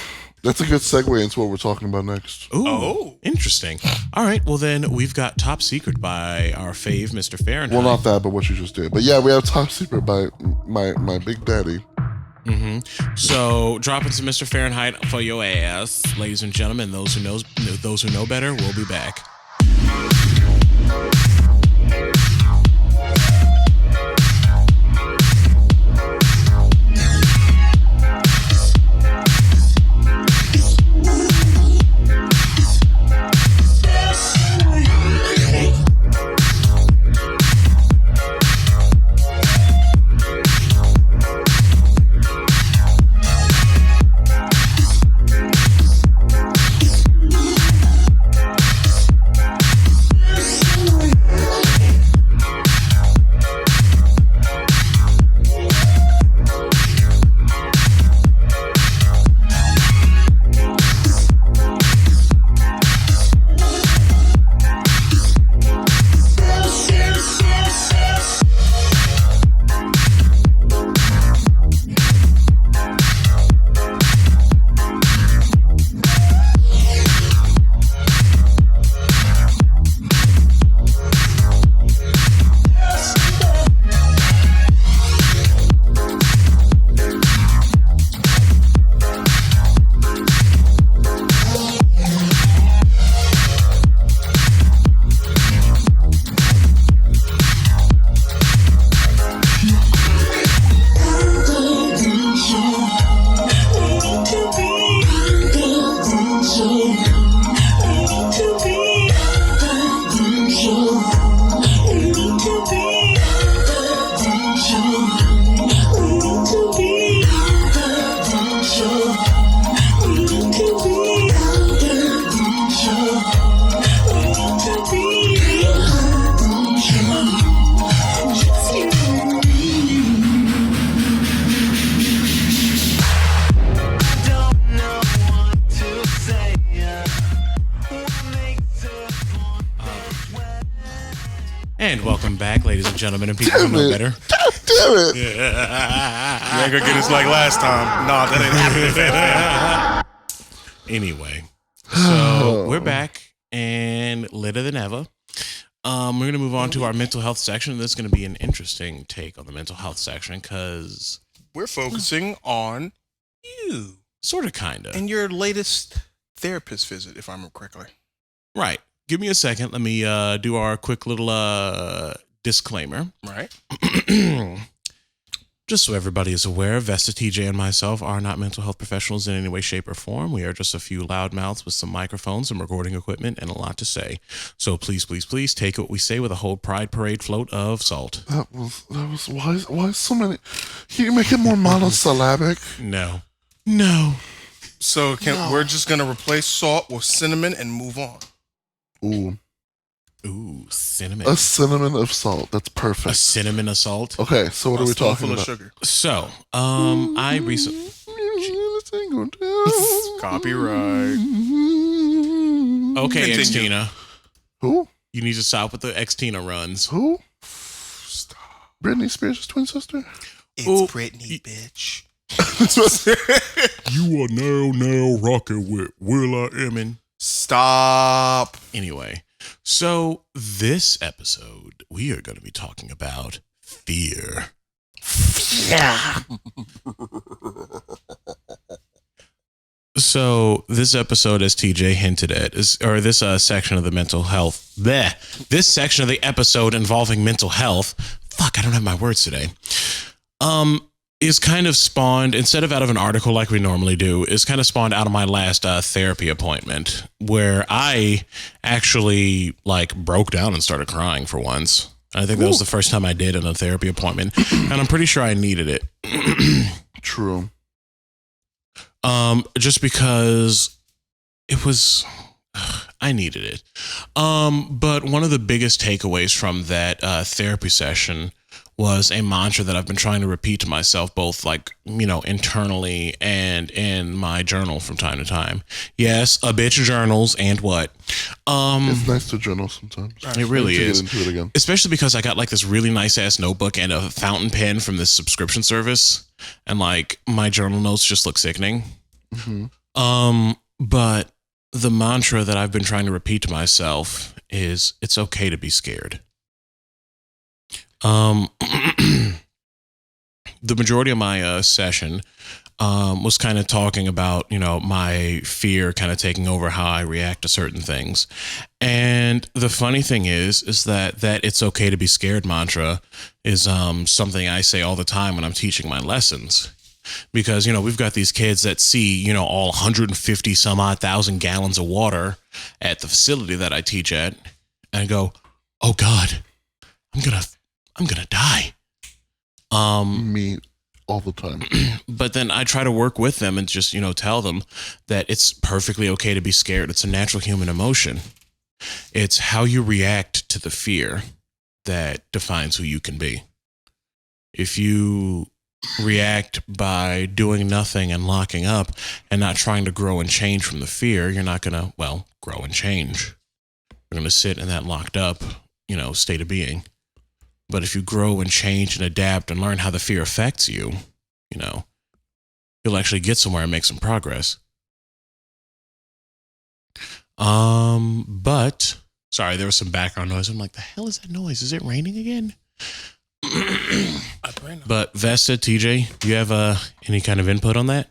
That's a good segue into what we're talking about next. Ooh, Oh. interesting. All right, well then we've got Top Secret by our fave, Mr. Fahrenheit. Well, not that, but what you just did. But yeah, we have Top Secret by my big daddy. So dropping some Mr. Fahrenheit for your ass, ladies and gentlemen. Those who know better, will be back. And welcome back, ladies and gentlemen, and people who know better. God damn it. You ain't gonna get us like last time. No, that ain't happening. Anyway, so we're back and later than ever. We're gonna move on to our mental health section. This is gonna be an interesting take on the mental health section because We're focusing on you sort of, kinda, and your latest therapist visit, if I remember correctly. right. Give me a second. Let me do our quick little disclaimer. Right. Just so everybody is aware, Vesta, TJ, and myself are not mental health professionals in any way, shape, or form. We are just a few loudmouths with some microphones and recording equipment and a lot to say. So please, please, please take what we say with a whole pride parade float of salt. That was why so many? Can you make it more monosyllabic? No. So we're just gonna replace salt with cinnamon and move on. Ooh. Ooh, cinnamon. A cinnamon of salt. That's A perfect. cinnamon assault. Okay, so what are we talking Full about? of sugar. So, I recently. Copyright. Okay, Continue. X-Tina. Who? You need to stop with the X-Tina runs. Who? Britney Spears' twin sister? It's Ooh. Britney, bitch. You are now rocking with Will.i.am. Stop. Anyway, so this episode, we are going to be talking about fear. So this episode, as TJ hinted at, this section of the mental health. This section of the episode involving mental health. Fuck, I don't have my words today. Is kind of spawned, instead of out of an article like we normally do, is kind of spawned out of my last therapy appointment, where I actually broke down and started crying for once. I think that was the first time I did in a therapy appointment, and I'm pretty sure I needed it. True. Just because it was, I needed it. But one of the biggest takeaways from that therapy session was a mantra that I've been trying to repeat to myself, both internally and in my journal from time to time. Yes, a bitch journals and what? It's nice to journal sometimes. It really is. Get into it again. Especially because I got this really nice ass notebook and a fountain pen from this subscription service, and my journal notes just look sickening. Mm-hmm. But the mantra that I've been trying to repeat to myself is, it's okay to be scared. The majority of my session was kind of talking about, my fear kind of taking over how I react to certain things. And the funny thing is that it's okay to be scared mantra is something I say all the time when I'm teaching my lessons. Because, we've got these kids that see, all 150 some odd thousand gallons of water at the facility that I teach at, and I go, oh God, I'm gonna die. Me all the time. But then I try to work with them and just, tell them that it's perfectly okay to be scared. It's a natural human emotion. It's how you react to the fear that defines who you can be. If you react by doing nothing and locking up and not trying to grow and change from the fear, you're not gonna, grow and change. You're gonna sit in that locked up, state of being. But if you grow and change and adapt and learn how the fear affects you, you'll actually get somewhere and make some progress. But sorry, there was some background noise. I'm like, the hell is that noise? Is it raining again? But Vesta, TJ, do you have any kind of input on that?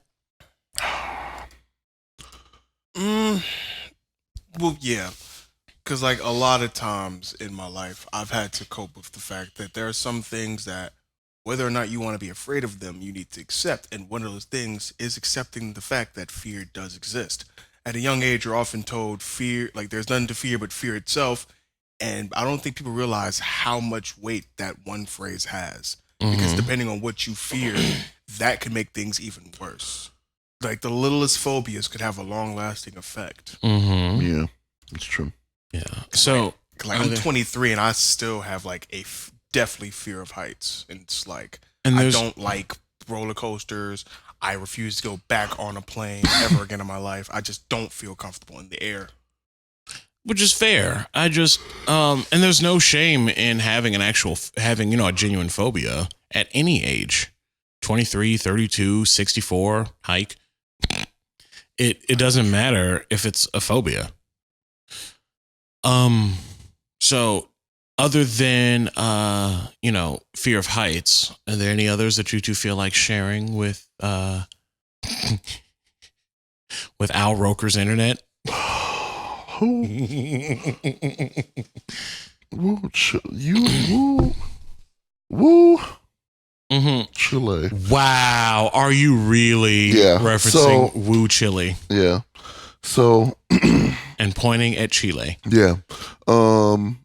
Well, yeah. Because, a lot of times in my life, I've had to cope with the fact that there are some things that, whether or not you want to be afraid of them, you need to accept. And one of those things is accepting the fact that fear does exist. At a young age, you're often told fear, there's nothing to fear but fear itself. And I don't think people realize how much weight that one phrase has. Because depending on what you fear, that could make things even worse. The littlest phobias could have a long-lasting effect. Mm-hmm. Yeah, it's true. Yeah. So, I'm 23 and I still have definitely fear of heights. And it's and I don't like roller coasters. I refuse to go back on a plane ever again in my life. I just don't feel comfortable in the air. Which is fair. I just, and there's no shame in having a genuine phobia at any age. 23, 32, 64, hike. It doesn't matter if it's a phobia. So other than, fear of heights, are there any others that you two feel like sharing with Al Roker's internet? Who? Woo. Mm-hmm. Chile. Wow. Are you really referencing Woo Chile? Yeah. So. And pointing at Chile. Yeah. I'm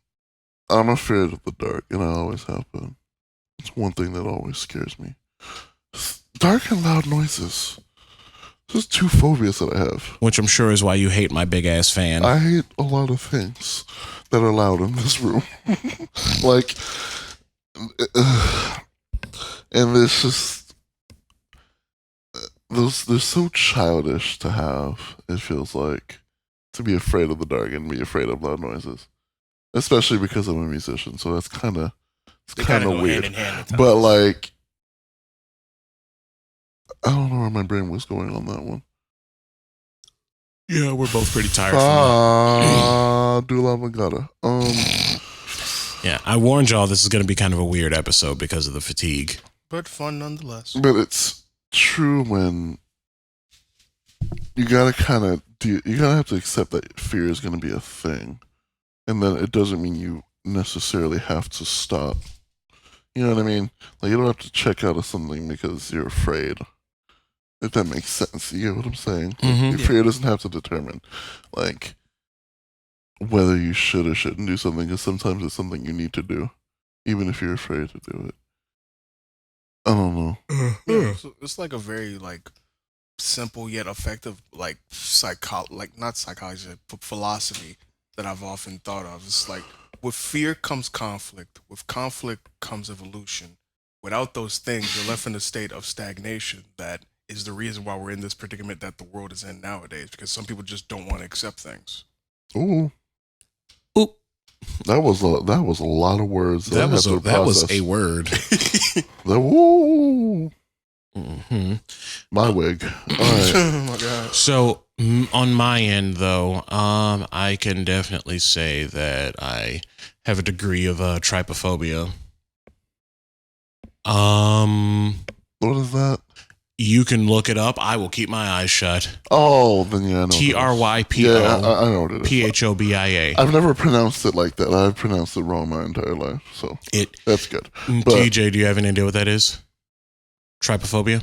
afraid of the dark, and I always have been. It's one thing that always scares me. Dark and loud noises. There's 2 phobias that I have. Which I'm sure is why you hate my big ass fan. I hate a lot of things that are loud in this room. Like, and it's just, they're so childish to have, it feels like, to be afraid of the dark and be afraid of loud noises. Especially because I'm a musician, so that's kind of weird. Hand in hand at But times. like, I don't know where my brain was going on that one. Yeah, we're both pretty tired from that. Dula Magata. Yeah, I warned y'all this is going to be kind of a weird episode because of the fatigue. But fun nonetheless. But it's true when you gotta you gotta have to accept that fear is gonna be a thing, and then it doesn't mean you necessarily have to stop. You know what I mean? Like, you don't have to check out of something because you're afraid. If that makes sense, you get what I'm saying? Mhm. Your fear doesn't have to determine, like, whether you should or shouldn't do something, because sometimes it's something you need to do, even if you're afraid to do it. I don't know. Yeah, so it's like a very like simple yet effective like not psychology but philosophy that I've often thought of. It's like with fear comes conflict. With conflict comes evolution. Without those things, you're left in a state of stagnation. That is the reason why we're in this predicament that the world is in nowadays, because some people just don't want to accept things. Ooh. Oop. That was a lot of words. That was a process. word. Ooh. Mm-hmm. My wig. All right. Oh my god. So on my end, though, I can definitely say that I have a degree of trypophobia. What is that? You can look it up. I will keep my eyes shut. Oh, then yeah, I know. TryPO. Yeah, I know what it is. PHOBIA. I've never pronounced it like that. I've pronounced it wrong my entire life, so that's good. But TJ, do you have any idea what that is? Trypophobia?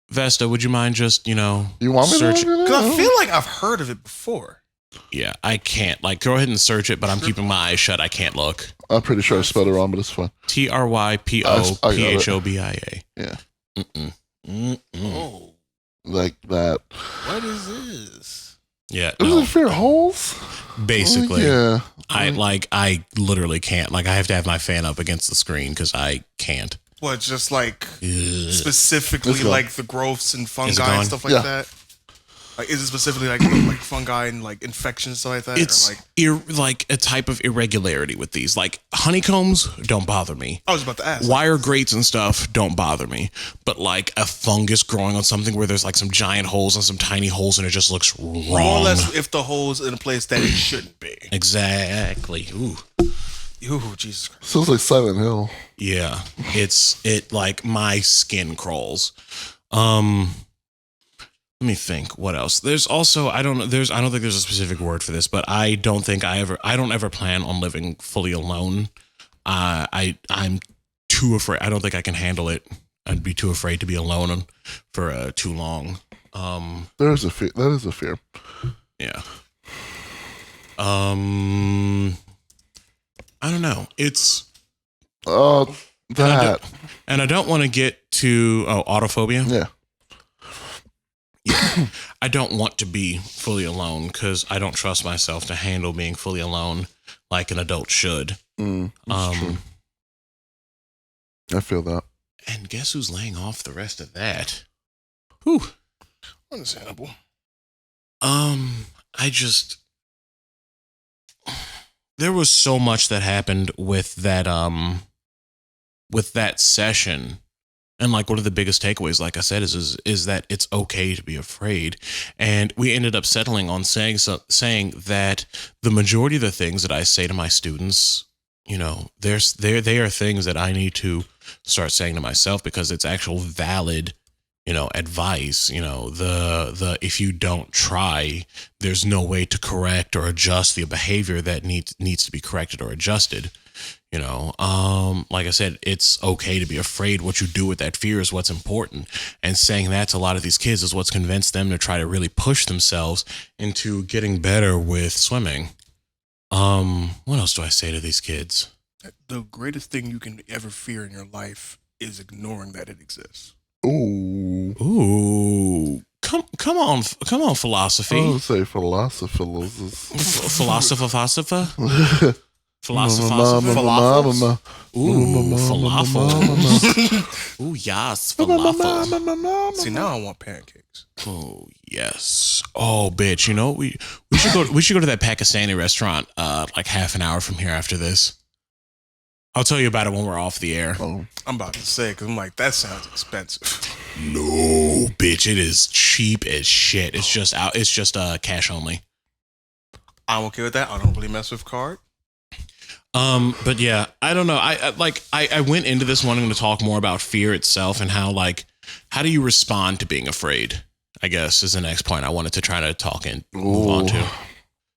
Vesta, would you mind just, you want me search? to? Because I feel like I've heard of it before. Yeah, I can't. Like, go ahead and search it, but I'm keeping my eyes shut. I can't look. I'm pretty sure I spelled it wrong, but it's fine. TryPOPHOBIA. Yeah. Oh, Like that. what is this? Yeah, Is no. it fear holes? Basically, Yeah. I literally can't. Like, I have to have my fan up against the screen because I can't. What, just like Ugh. specifically It's gone. like the growths and Is it fungi gone? and stuff like Yeah. that? Like, is it specifically like fungi and like infections and stuff like that? It's or like like a type of irregularity with these. Like, honeycombs don't bother me. I was about to ask. Wire grates and stuff don't bother me. But like a fungus growing on something where there's like some giant holes and some tiny holes and it just looks wrong. More or less, if the hole's in a place that it shouldn't be. Exactly. Ooh. Ooh, Jesus Christ. Sounds like Silent Hill. Yeah. It like my skin crawls. Let me think. What else? There's also I don't think there's a specific word for this, but I don't ever plan on living fully alone. I'm too afraid. I don't think I can handle it. I'd be too afraid to be alone for too long. There is a fear. That is a fear. Yeah. I don't know. It's That. and I don't want to get to autophobia. Yeah. Yeah. I don't want to be fully alone because I don't trust myself to handle being fully alone like an adult should. That's true. I feel that. And guess who's laying off the rest of that? Whew. Understandable. I just there was so much that happened with that session. And like one of the biggest takeaways, like I said, is that it's okay to be afraid. And we ended up settling on saying that the majority of the things that I say to my students, they are things that I need to start saying to myself because it's actual valid, advice. The if you don't try, there's no way to correct or adjust the behavior that needs to be corrected or adjusted. Like I said, it's okay to be afraid. What you do with that fear is what's important. And saying that to a lot of these kids is what's convinced them to try to really push themselves into getting better with swimming. What else do I say to these kids? The greatest thing you can ever fear in your life is ignoring that it exists. Ooh. Ooh. Come on, philosophy. I would say philosopher. Philosopher. Falafels? Ooh, falafels. Ooh, yes, falafel. See, now I want pancakes. Oh yes. Oh, bitch. You know we should go. We should go to that Pakistani restaurant. Like half an hour from here after this. I'll tell you about it when we're off the air. Oh. I'm about to say, because I'm like, that sounds expensive. No, bitch. It is cheap as shit. It's just out. It's just cash only. I'm okay with that. I don't really mess with card. But yeah, I don't know. I went into this wanting to talk more about fear itself and how do you respond to being afraid? I guess is the next point I wanted to try to talk and move on to.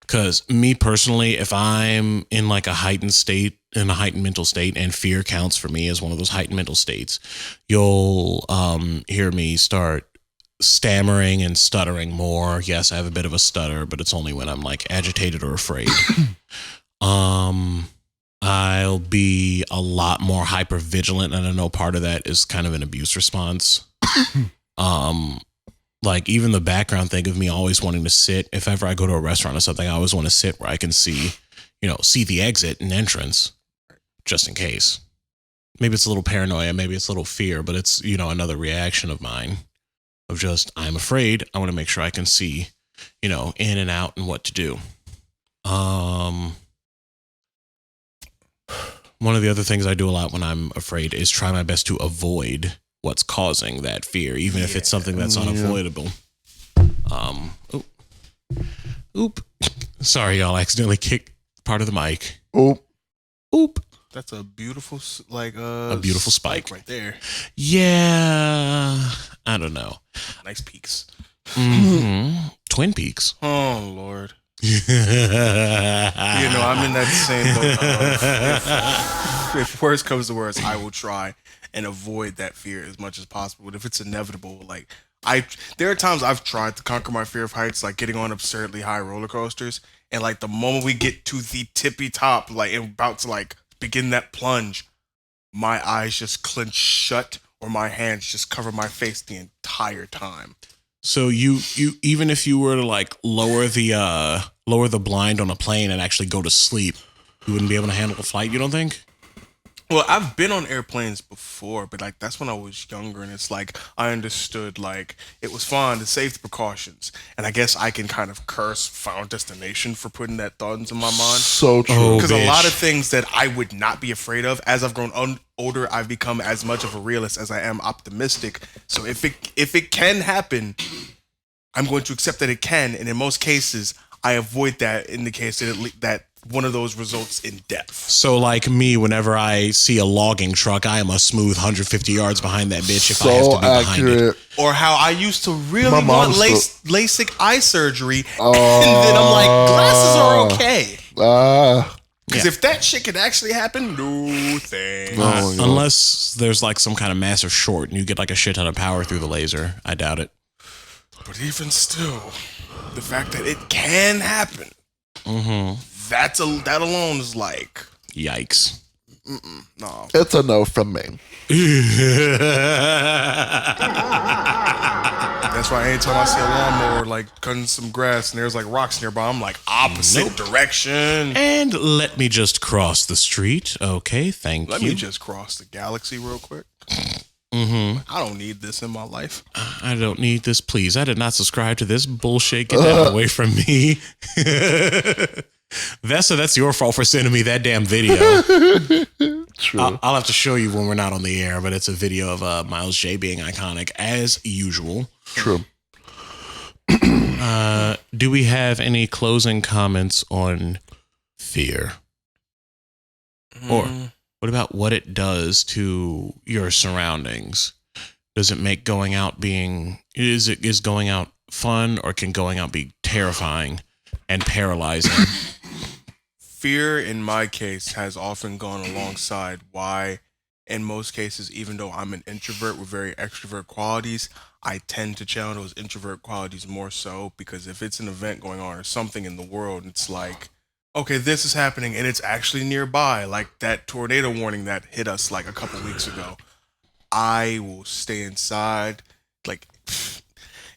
Because me personally, if I'm in like a heightened mental state, and fear counts for me as one of those heightened mental states, you'll hear me start stammering and stuttering more. Yes, I have a bit of a stutter, but it's only when I'm like agitated or afraid. I'll be a lot more hyper vigilant, and I know part of that is kind of an abuse response. Like even the background thing of me always wanting to sit, if ever I go to a restaurant or something, I always want to sit where I can see the exit and entrance, just in case. Maybe it's a little paranoia, maybe it's a little fear, but it's, another reaction of mine of just, I'm afraid. I want to make sure I can see, in and out and what to do. One of the other things I do a lot when I'm afraid is try my best to avoid what's causing that fear, even if it's something that's unavoidable. Oop. Sorry, y'all. I accidentally kicked part of the mic. Oop. That's a beautiful, a beautiful spike right there. Yeah. I don't know. Nice peaks. Mm-hmm. Twin Peaks. Oh, Lord. I'm in that same boat. If worst comes to worst, I will try and avoid that fear as much as possible. But if it's inevitable, there are times I've tried to conquer my fear of heights, like getting on absurdly high roller coasters, and like the moment we get to the tippy top, like and about to begin that plunge, my eyes just clench shut, or my hands just cover my face the entire time. So you even if you were to lower the blind on a plane and actually go to sleep, you wouldn't be able to handle the flight, you don't think? Well, I've been on airplanes before, but that's when I was younger, and it's I understood it was fun, the safety precautions, and I guess I can kind of curse Final Destination for putting that thought into my mind. So true. Because a lot of things that I would not be afraid of, as I've grown older, I've become as much of a realist as I am optimistic. So if it can happen, I'm going to accept that it can, and in most cases, I avoid that in the case that one of those results in death. So like me, whenever I see a logging truck, I am a smooth 150 yards behind that bitch if I have to be behind it. Or how I used to really want LASIK eye surgery, and then I'm like, glasses are okay. Because if that shit could actually happen, no thanks. Unless there's some kind of massive short and you get a shit ton of power through the laser. I doubt it. But even still, the fact that it can happen, that alone is yikes. No. It's a no from me. That's why anytime I see a lawnmower cutting some grass and there's rocks nearby, I'm opposite direction. And let me just cross the street. Okay, thank you. Let me just cross the galaxy real quick. I don't need this in my life. I don't need this, please. I did not subscribe to this bullshit. Get that away from me. Vesta, that's your fault for sending me that damn video. True. I'll have to show you when we're not on the air, but it's a video of Miles J being iconic as usual. True. Do we have any closing comments on fear? Or what about what it does to your surroundings? Does it make going out is going out fun, or can going out be terrifying and paralyzing? Fear, in my case, has often gone alongside why, in most cases, even though I'm an introvert with very extrovert qualities, I tend to channel those introvert qualities more so, because if it's an event going on or something in the world, it's okay, this is happening and it's actually nearby, like that tornado warning that hit us a couple weeks ago. I will stay inside. Like,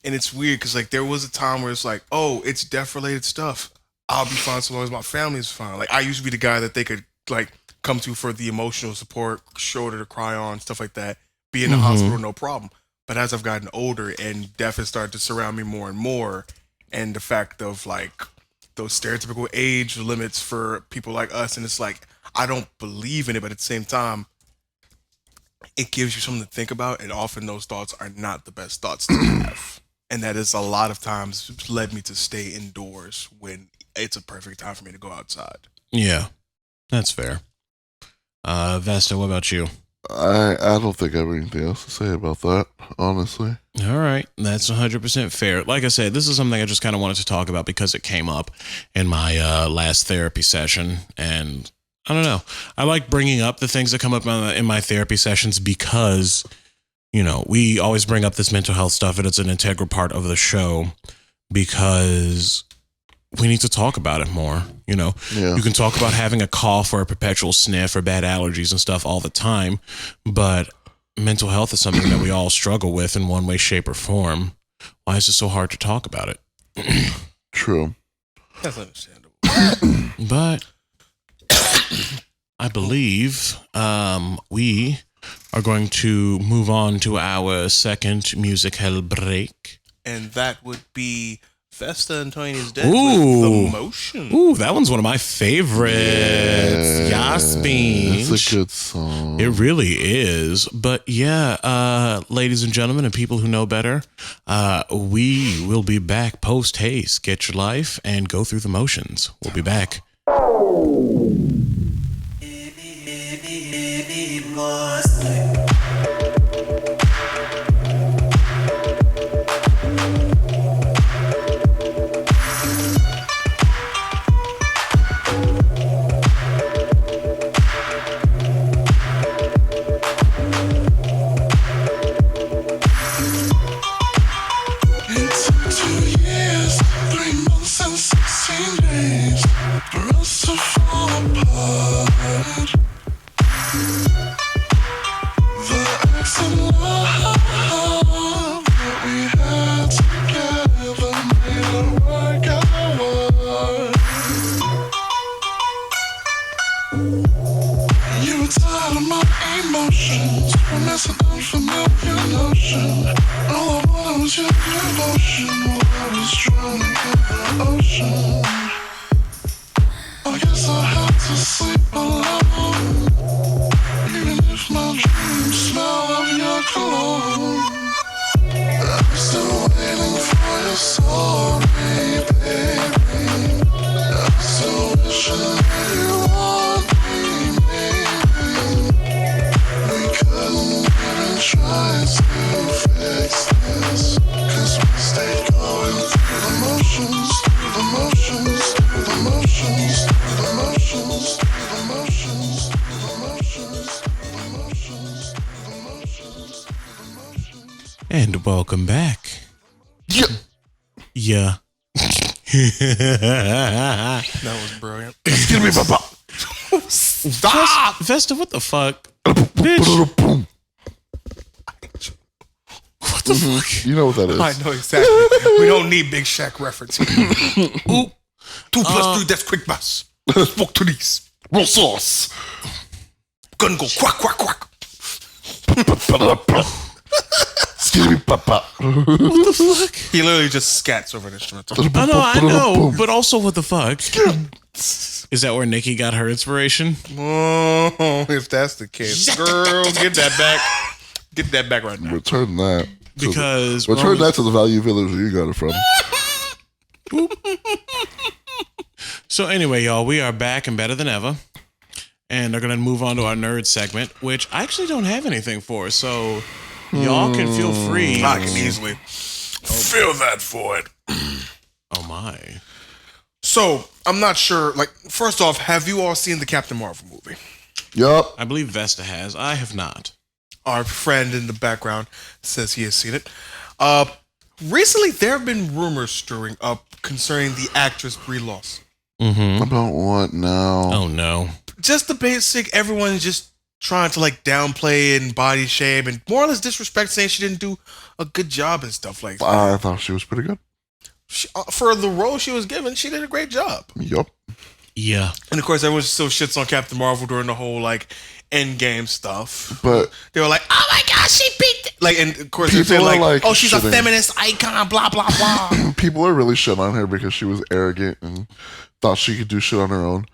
and it's weird because like there was a time where it's like, oh, it's death related stuff. I'll be fine so long as my family's fine. Like I used to be the guy that they could like come to for the emotional support, shoulder to cry on, stuff like that. Be in the hospital, no problem. But as I've gotten older and death has started to surround me more and more, and the fact of like those stereotypical age limits for people like us, and it's like I don't believe in it, but at the same time, it gives you something to think about, and often those thoughts are not the best thoughts to have. And that is a lot of times led me to stay indoors when it's a perfect time for me to go outside. Yeah, that's fair. Vesta, what about you? I don't think I have anything else to say about that, honestly. All right, that's 100% fair. Like I said, this is something I just kind of wanted to talk about because it came up in my last therapy session, and I don't know. I like bringing up the things that come up in my therapy sessions because, you know, we always bring up this mental health stuff, and it's an integral part of the show because we need to talk about it more. You know, You can talk about having a cough or a perpetual sniff or bad allergies and stuff all the time, but mental health is something that we all struggle with in one way, shape, or form. Why is it so hard to talk about it? True. That's understandable. But I believe we are going to move on to our second musical break. And that would be Vesta and Tony's Dead Ooh. with The Motion. Ooh, that one's one of my favorites. Yasmin. It's a good song. It really is. But yeah, ladies and gentlemen and people who know better, we will be back post haste. Get your life and go through the motions. We'll be back. And welcome back. Yeah. That was brilliant. Excuse me, Papa. Stop! Vesta, what the fuck? Bitch. What the fuck? You know what that is. I know exactly. We don't need Big Shaq reference. Ooh. 2 + 3, that's quick bus. Spoke to these. Raw sauce. Gun go quack, quack, quack. Excuse me, Papa. What the fuck? He literally just scats over an instrumental. I know, but also what the fuck? Is that where Nikki got her inspiration? Oh, if that's the case. Girl, get that back. Get that back right now. Return that. Because Return that to the value village where you got it from. So anyway, y'all, we are back and better than ever. And they're going to move on to our nerd segment, which I actually don't have anything for. So y'all can feel free. I can easily fill that void. Oh, my. So, I'm not sure. Like, first off, have you all seen the Captain Marvel movie? Yup. I believe Vesta has. I have not. Our friend in the background says he has seen it. Recently, there have been rumors stirring up concerning the actress Brie Larson. Mm-hmm. About what now? Oh, no. Just the basic, everyone just trying to like downplay and body shame and more or less disrespect, saying she didn't do a good job and stuff like that. I thought she was pretty good. For the role she was given, she did a great job. Yup. Yeah. And of course, everyone still shits on Captain Marvel during the whole like Endgame stuff. But they were like, "Oh my god, she beat!" Like, and of course, People they're saying are, like, "Oh, she's a shitting. feminist icon." Blah blah blah. People are really shit on her because she was arrogant and thought she could do shit on her own.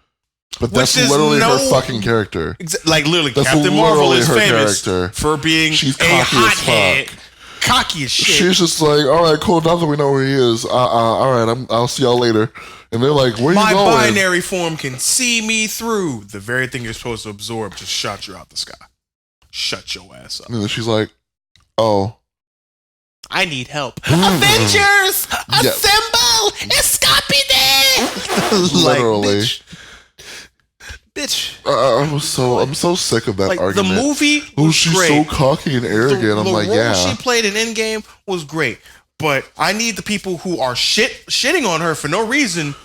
But that's Which is literally her no- fucking character. Like literally, That's Captain Marvel literally is her famous character. for being She's a cocky as hothead, fuck. cocky as shit. She's just like, all right, cool. Now that we know where he is, all right, I'll see y'all later. And they're like, where My you going? binary form can see me through. The very thing you're supposed to absorb just shot you out the sky. Shut your ass up. And then she's like, oh. I need help. Avengers! Yeah. Assemble! Escapide! Literally. Like, bitch. I'm so sick of that Like, argument. the movie Oh, was she's great. so cocky and arrogant. The I'm like, role yeah. she played in Endgame was great. But I need the people who are shitting on her for no reason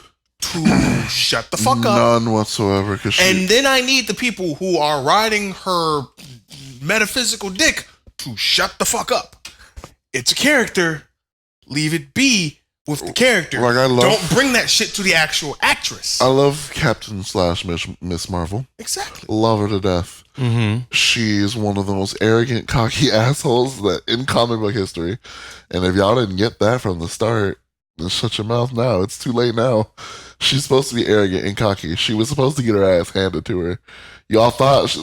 to shut the fuck up. None whatsoever. And then I need the people who are riding her metaphysical dick to shut the fuck up. It's a character. Leave it be with the character. Like, Don't bring that shit to the actual actress. I love Captain / Miss Marvel. Exactly. Love her to death. Mm-hmm. She's one of the most arrogant, cocky assholes that in comic book history. And if y'all didn't get that from the start, then shut your mouth now. It's too late now. She's supposed to be arrogant and cocky. She was supposed to get her ass handed to her. Y'all thought,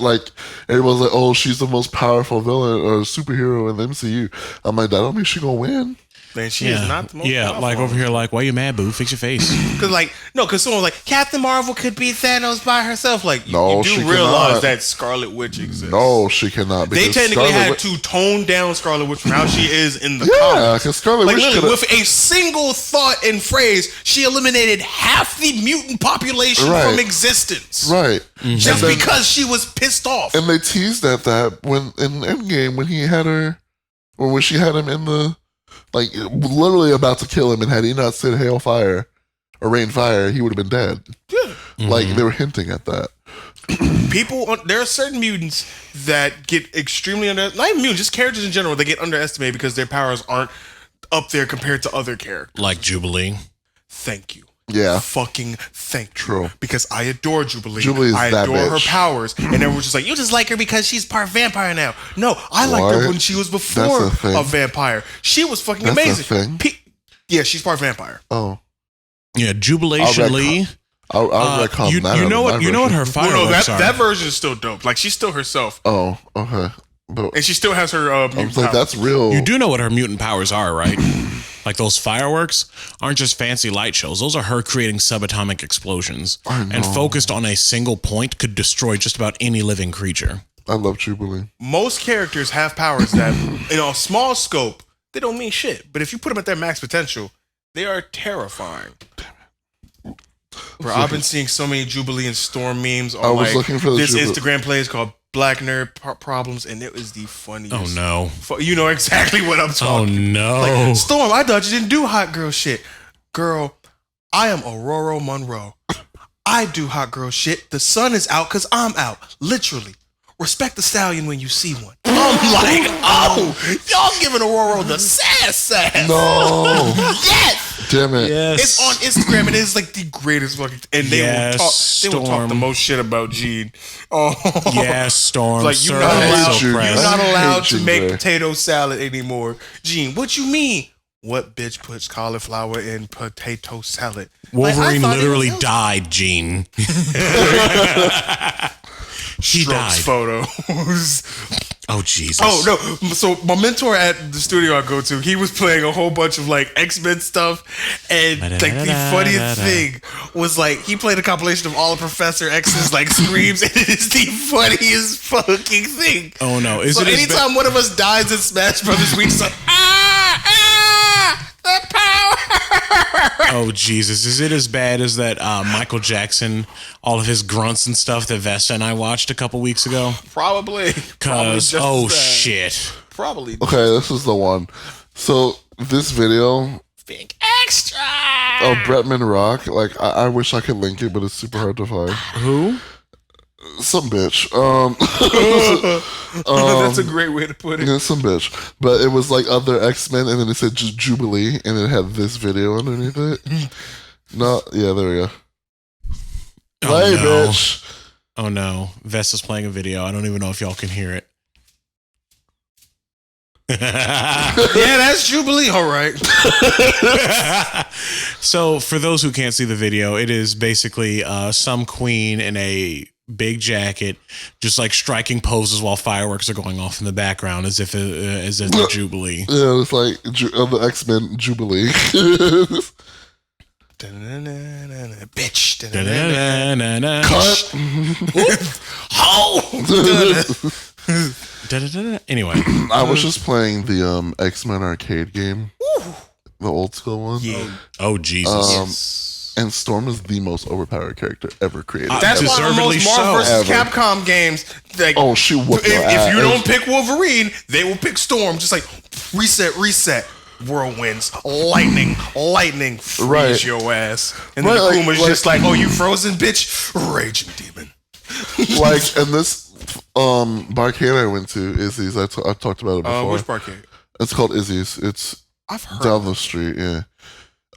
everyone's like, oh, she's the most powerful villain or superhero in the MCU. I'm like, that don't mean she gonna win. Then she is not the most powerful. Like over here, like, why you mad, boo? Fix your face. Because someone was like, Captain Marvel could beat Thanos by herself. Like, No, you she do realize cannot. that Scarlet Witch exists. No, she cannot. They because technically Scarlet had Witch- to tone down Scarlet Witch from how she is in the Yeah, comics. because Scarlet Like, Witch literally, could've- with a single thought and phrase, she eliminated half the mutant population Right. from existence. Right. Just And then- because she was pissed off. And they teased at that when in Endgame when he had her, or when she had him in the, like, literally about to kill him, and had he not said "Hail Fire" or "Rain Fire," he would have been dead. Yeah. Like, they were hinting at that. There are certain mutants that get extremely not even mutants, just characters in general, they get underestimated because their powers aren't up there compared to other characters. Like Jubilee. Thank you. Yeah. Fucking thank you. True. Because I adore Jubilee. Jubilee's I that adore her bitch. powers. And everyone's just like, you just like her because she's part vampire now. No, I liked her What? when she was before That's a thing. a vampire. She was fucking That's a amazing. thing? Yeah, she's part vampire. Oh, Yeah, Jubilation Lee. I'll retcon you, that. you out know of what? my You know what her version. Well, no, fireworks are. that version is still dope. Like, she's still herself. Oh, okay. But And she still has her I mutant was like, powers. that's real. You do know what her mutant powers are, right? Like, those fireworks aren't just fancy light shows. Those are her creating subatomic explosions. I know. And focused on a single point could destroy just about any living creature. I love Jubilee. Most characters have powers that, in a small scope, they don't mean shit. But if you put them at their max potential, they are terrifying. Bro, I've been seeing so many Jubilee and Storm memes on I was looking for the this Jubilee. Instagram page called Black Nerd Problems, and it was the funniest. Oh, no. You know exactly what I'm Oh, talking. no. Like, Storm, I thought you didn't do hot girl shit. Girl, I am Aurora Monroe. I do hot girl shit. The sun is out because I'm out. Literally. Respect the stallion when you see one. I'm like, oh, y'all giving Aurora the sass. No. Yes. Damn it. Yes. It's on Instagram and it's like the greatest fucking. And they Yes, will talk the Storm. most shit about Gene. Oh, Yes, Storm. Like, you're Sir, not I'm allowed. so you. You're pressed. not I allowed hate to you, make Jay. potato salad anymore, Gene. What you mean? What bitch puts cauliflower in potato salad? Wolverine Like, I thought it literally was died, Gene. He Strokes died. photos. Oh, Jesus. Oh no! So my mentor at the studio I go to, he was playing a whole bunch of like X-Men stuff, and like the funniest thing was like he played a compilation of all of Professor X's like screams, and it is the funniest fucking thing. Oh, no. Is So it as bad- anytime one of us dies in Smash Brothers, we just like the power. Oh, Jesus. Is it as bad as that Michael Jackson, all of his grunts and stuff that Vesta and I watched a couple weeks ago? Probably. Because, just oh, as bad. shit. Probably. Okay, this is the one. So this video Big extra. of Bretman Rock, like I wish I could link it, but it's super hard to find. Who? Some bitch. That's a great way to put it. Yeah, some bitch. But it was like other X-Men, and then it said just Jubilee, and it had this video underneath it. No, yeah, there we go. Play, bitch. Oh no, Vesta's playing a video. I don't even know if y'all can hear it. Yeah, that's Jubilee. All right. So for those who can't see the video, it is basically some queen in a big jacket, just like striking poses while fireworks are going off in the background, as if the Jubilee. Yeah, it's like the X-Men Jubilee. Bitch. Anyway, I was just playing the X-Men arcade game, the old school one. Yeah. Oh Jesus! And Storm is the most overpowered character ever created. That's why the Deservedly most Marvel so. vs. Capcom games. Like, Oh, she whooped your if ass. you don't pick Wolverine, they will pick Storm. Just like reset. Whirlwinds, lightning, freeze Right. your ass. And Right, then like- Akuma's like- just like, oh, you frozen, bitch? Raging demon. Like, and this barcade I went to, Izzy's, I've talked about it before. Which barcade? It's called Izzy's. It's I've heard. down the street, yeah.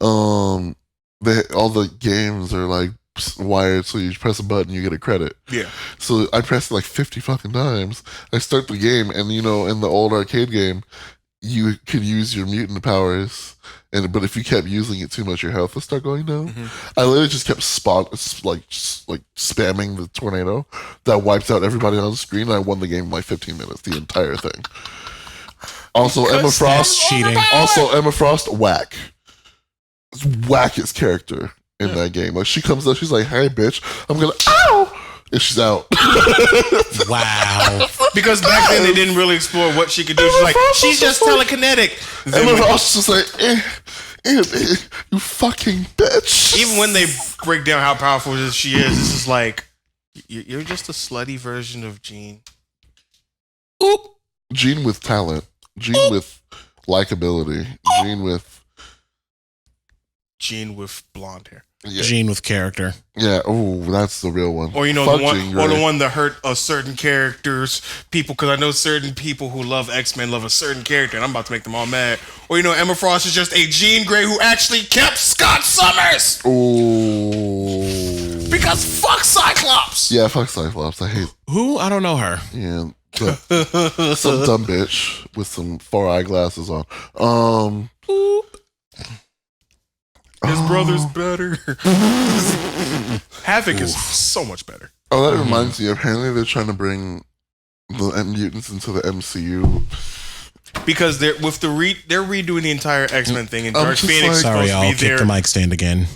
All the games are like wired, so you press a button, you get a credit. Yeah. So I pressed it like 50 fucking times. I start the game, and in the old arcade game, you could use your mutant powers, but if you kept using it too much, your health would start going down. I literally just kept spamming the tornado that wipes out everybody on the screen. And I won the game in like 15 minutes, the entire thing. Also, Emma Frost cheating. Also, Emma Frost, whack. Wackest character in that game. Like, she comes up, she's like, "Hey, bitch, I'm gonna ow," and she's out. Wow. Because back then they didn't really explore what she could do. She's like, she's just telekinetic. Then Emma when- Frost is just like, you fucking bitch. even when they break down how powerful she is, this is like, you're just a slutty version of Jean. Jean with talent, Jean with likability, Jean with blonde hair. yeah, Jean with character. yeah. Oh, that's the real one. Or Fuck the one, Jean or the Grey. one that hurt a certain characters, people. Because I know certain people who love X-Men love a certain character, and I'm about to make them all mad. Or Emma Frost is just a Jean Grey who actually kept Scott Summers Oh, because fuck Cyclops. yeah. Fuck Cyclops. I hate. Who? I don't know her. Yeah, some dumb bitch with some 4 eyeglasses on. His brother's better. Havoc is so much better. Oh, that reminds me. Apparently, they're trying to bring the mutants into the MCU. Because they're redoing the entire X-Men thing, and I'm Dark just Phoenix is Sorry, supposed to I'll be kick the their. mic stand again.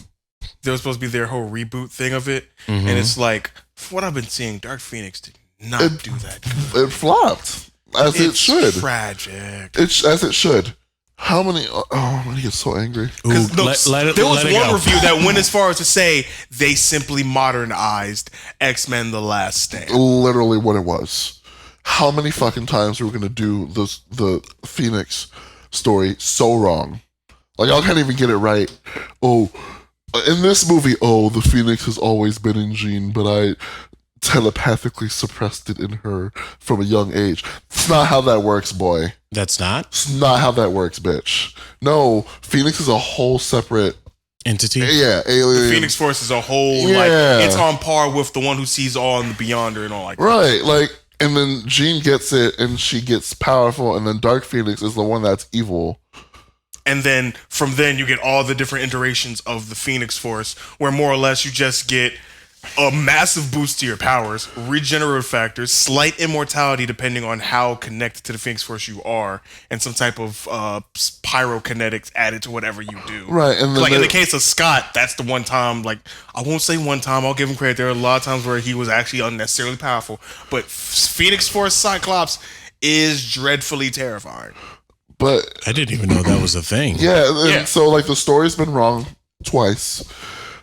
They were supposed to be their whole reboot thing of it, and it's like, from what I've been seeing, Dark Phoenix did not do that good. It flopped, as it should. Tragic. As it should. How many? Oh, I'm gonna get so angry. Ooh, Because there was let it one go. review that went as far as to say they simply modernized X-Men: The Last Stand. Literally what it was. How many fucking times are we gonna do the Phoenix story so wrong? Like, I can't even get it right. Oh, in this movie, the Phoenix has always been in Jean, but I telepathically suppressed it in her from a young age. It's not how that works, boy. That's not It's not how that works, bitch. No, Phoenix is a whole separate, entity. alien. Phoenix Force is a whole, like, it's on par with the one who sees all in the Beyonder and all like that. Right, like, and then Jean gets it and she gets powerful, and then Dark Phoenix is the one that's evil. And then from then you get all the different iterations of the Phoenix Force, where more or less you just get a massive boost to your powers, regenerative factors, slight immortality depending on how connected to the Phoenix Force you are, and some type of pyrokinetics added to whatever you do. Right, and then like in the case of Scott, that's the one time, like, I won't say one time, I'll give him credit. There are a lot of times where he was actually unnecessarily powerful, but Phoenix Force Cyclops is dreadfully terrifying. But I didn't even know that was a thing. yeah, and Yeah. so like the story's been wrong twice.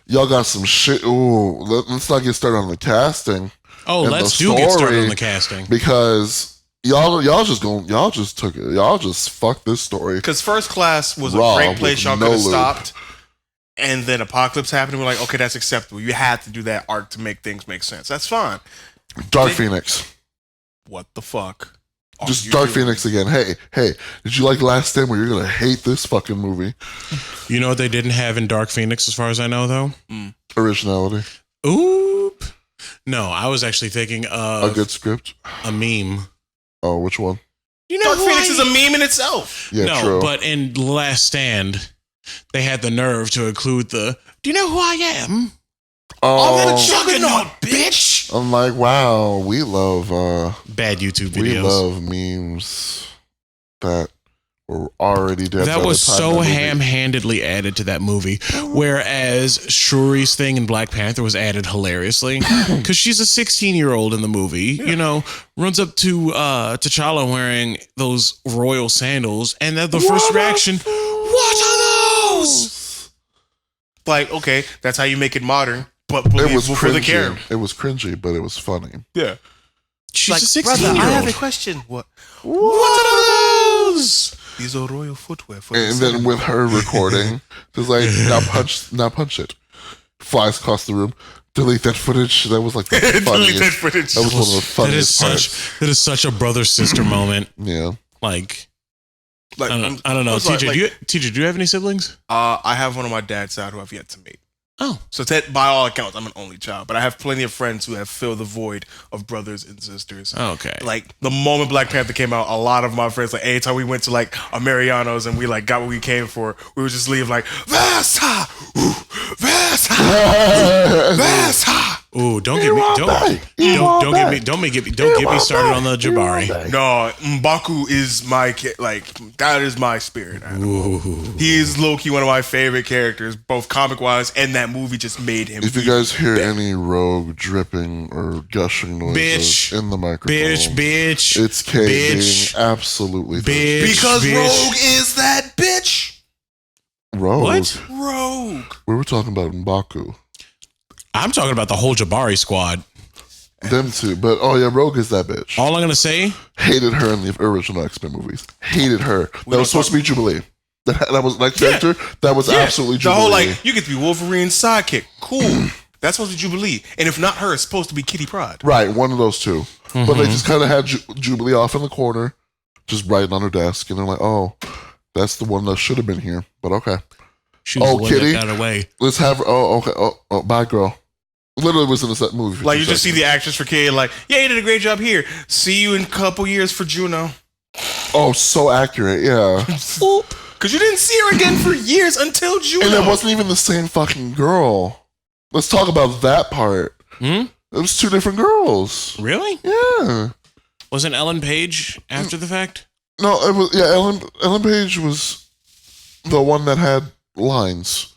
Y'all got some shit. Ooh, let's not get started on the casting. Oh, and let's the do get started story, on the casting. because y'all just fucked this story. Because First Class was Raw a great place with y'all no could have lube. stopped. And then Apocalypse happened. And we're like, okay, that's acceptable. You had to do that arc to make things make sense. That's fine. Dark Phoenix. What the fuck? Just Dark Phoenix again. Hey, did you like Last Stand where you're going to hate this fucking movie? You know what they didn't have in Dark Phoenix, as far as I know, though? Originality. Oop. No, I was actually thinking of a good script. A meme. Oh, which one? You know, Dark Phoenix is a meme in itself. Yeah, no, true. But in Last Stand, they had the nerve to include the, do you know who I am? Oh, I'm the juggernaut, bitch. I'm like, wow, we love bad YouTube videos. We love memes that were already dead. That was so ham-handedly added to that movie. Whereas Shuri's thing in Black Panther was added hilariously because she's a 16-year-old in the movie. Yeah. You know, runs up to T'Challa wearing those royal sandals, and then the first reaction, "What are those?" Like, okay, that's how you make it modern. But it was for the character. It was cringy, but it was funny. Yeah. She's like, a 16-year-old. I have a question. What are those? These are royal footwear. For and then with her recording, just like, now punch it. Flies across the room. Delete that footage. That was like the funniest. Delete that footage. That was one of the funniest parts. That is such a brother-sister moment. Yeah. Like I don't know. TJ, do you have any siblings? I have one on my dad's side who I've yet to meet. Oh. So by all accounts, I'm an only child, but I have plenty of friends who have filled the void of brothers and sisters. Okay. Like the moment Black Panther came out, a lot of my friends, like anytime we went to like a Mariano's and we like got what we came for, we would just leave like Vesta, Vesta, Vesta. Ooh, don't get me started on the Jabari. No, M'Baku is my that is my spirit. He is low-key one of my favorite characters, both comic-wise and that movie just made him. If you guys hear any rogue dripping or gushing noises in the microphone, bitch, it's Kate being absolutely because Rogue is that bitch. Rogue. What? Rogue. We were talking about M'Baku. I'm talking about the whole Jabari squad. Them too, but Rogue is that bitch. All I'm gonna say, hated her in the original X-Men movies. Hated her. That was supposed to be Jubilee. That was like character. That was absolutely Jubilee. The whole like you get to be Wolverine's sidekick. Cool. That's supposed to be Jubilee, and if not her, it's supposed to be Kitty Pryde. Right, one of those two. Mm-hmm. But they just kind of had Jubilee off in the corner, just writing on her desk, and they're like, "Oh, that's the one that should have been here." But okay. She was Kitty, got away. Let's have her. Oh, okay. Oh, bye, girl. Literally was in this movie. Like you just see the actress for Kid, like, yeah, you did a great job here. See you in a couple years for Juno. Oh, so accurate, yeah. Because you didn't see her again for years until Juno. And it wasn't even the same fucking girl. Let's talk about that part. It was two different girls. Really? Yeah. Wasn't Ellen Page after the fact? No, it was. Yeah, Ellen Page was the one that had lines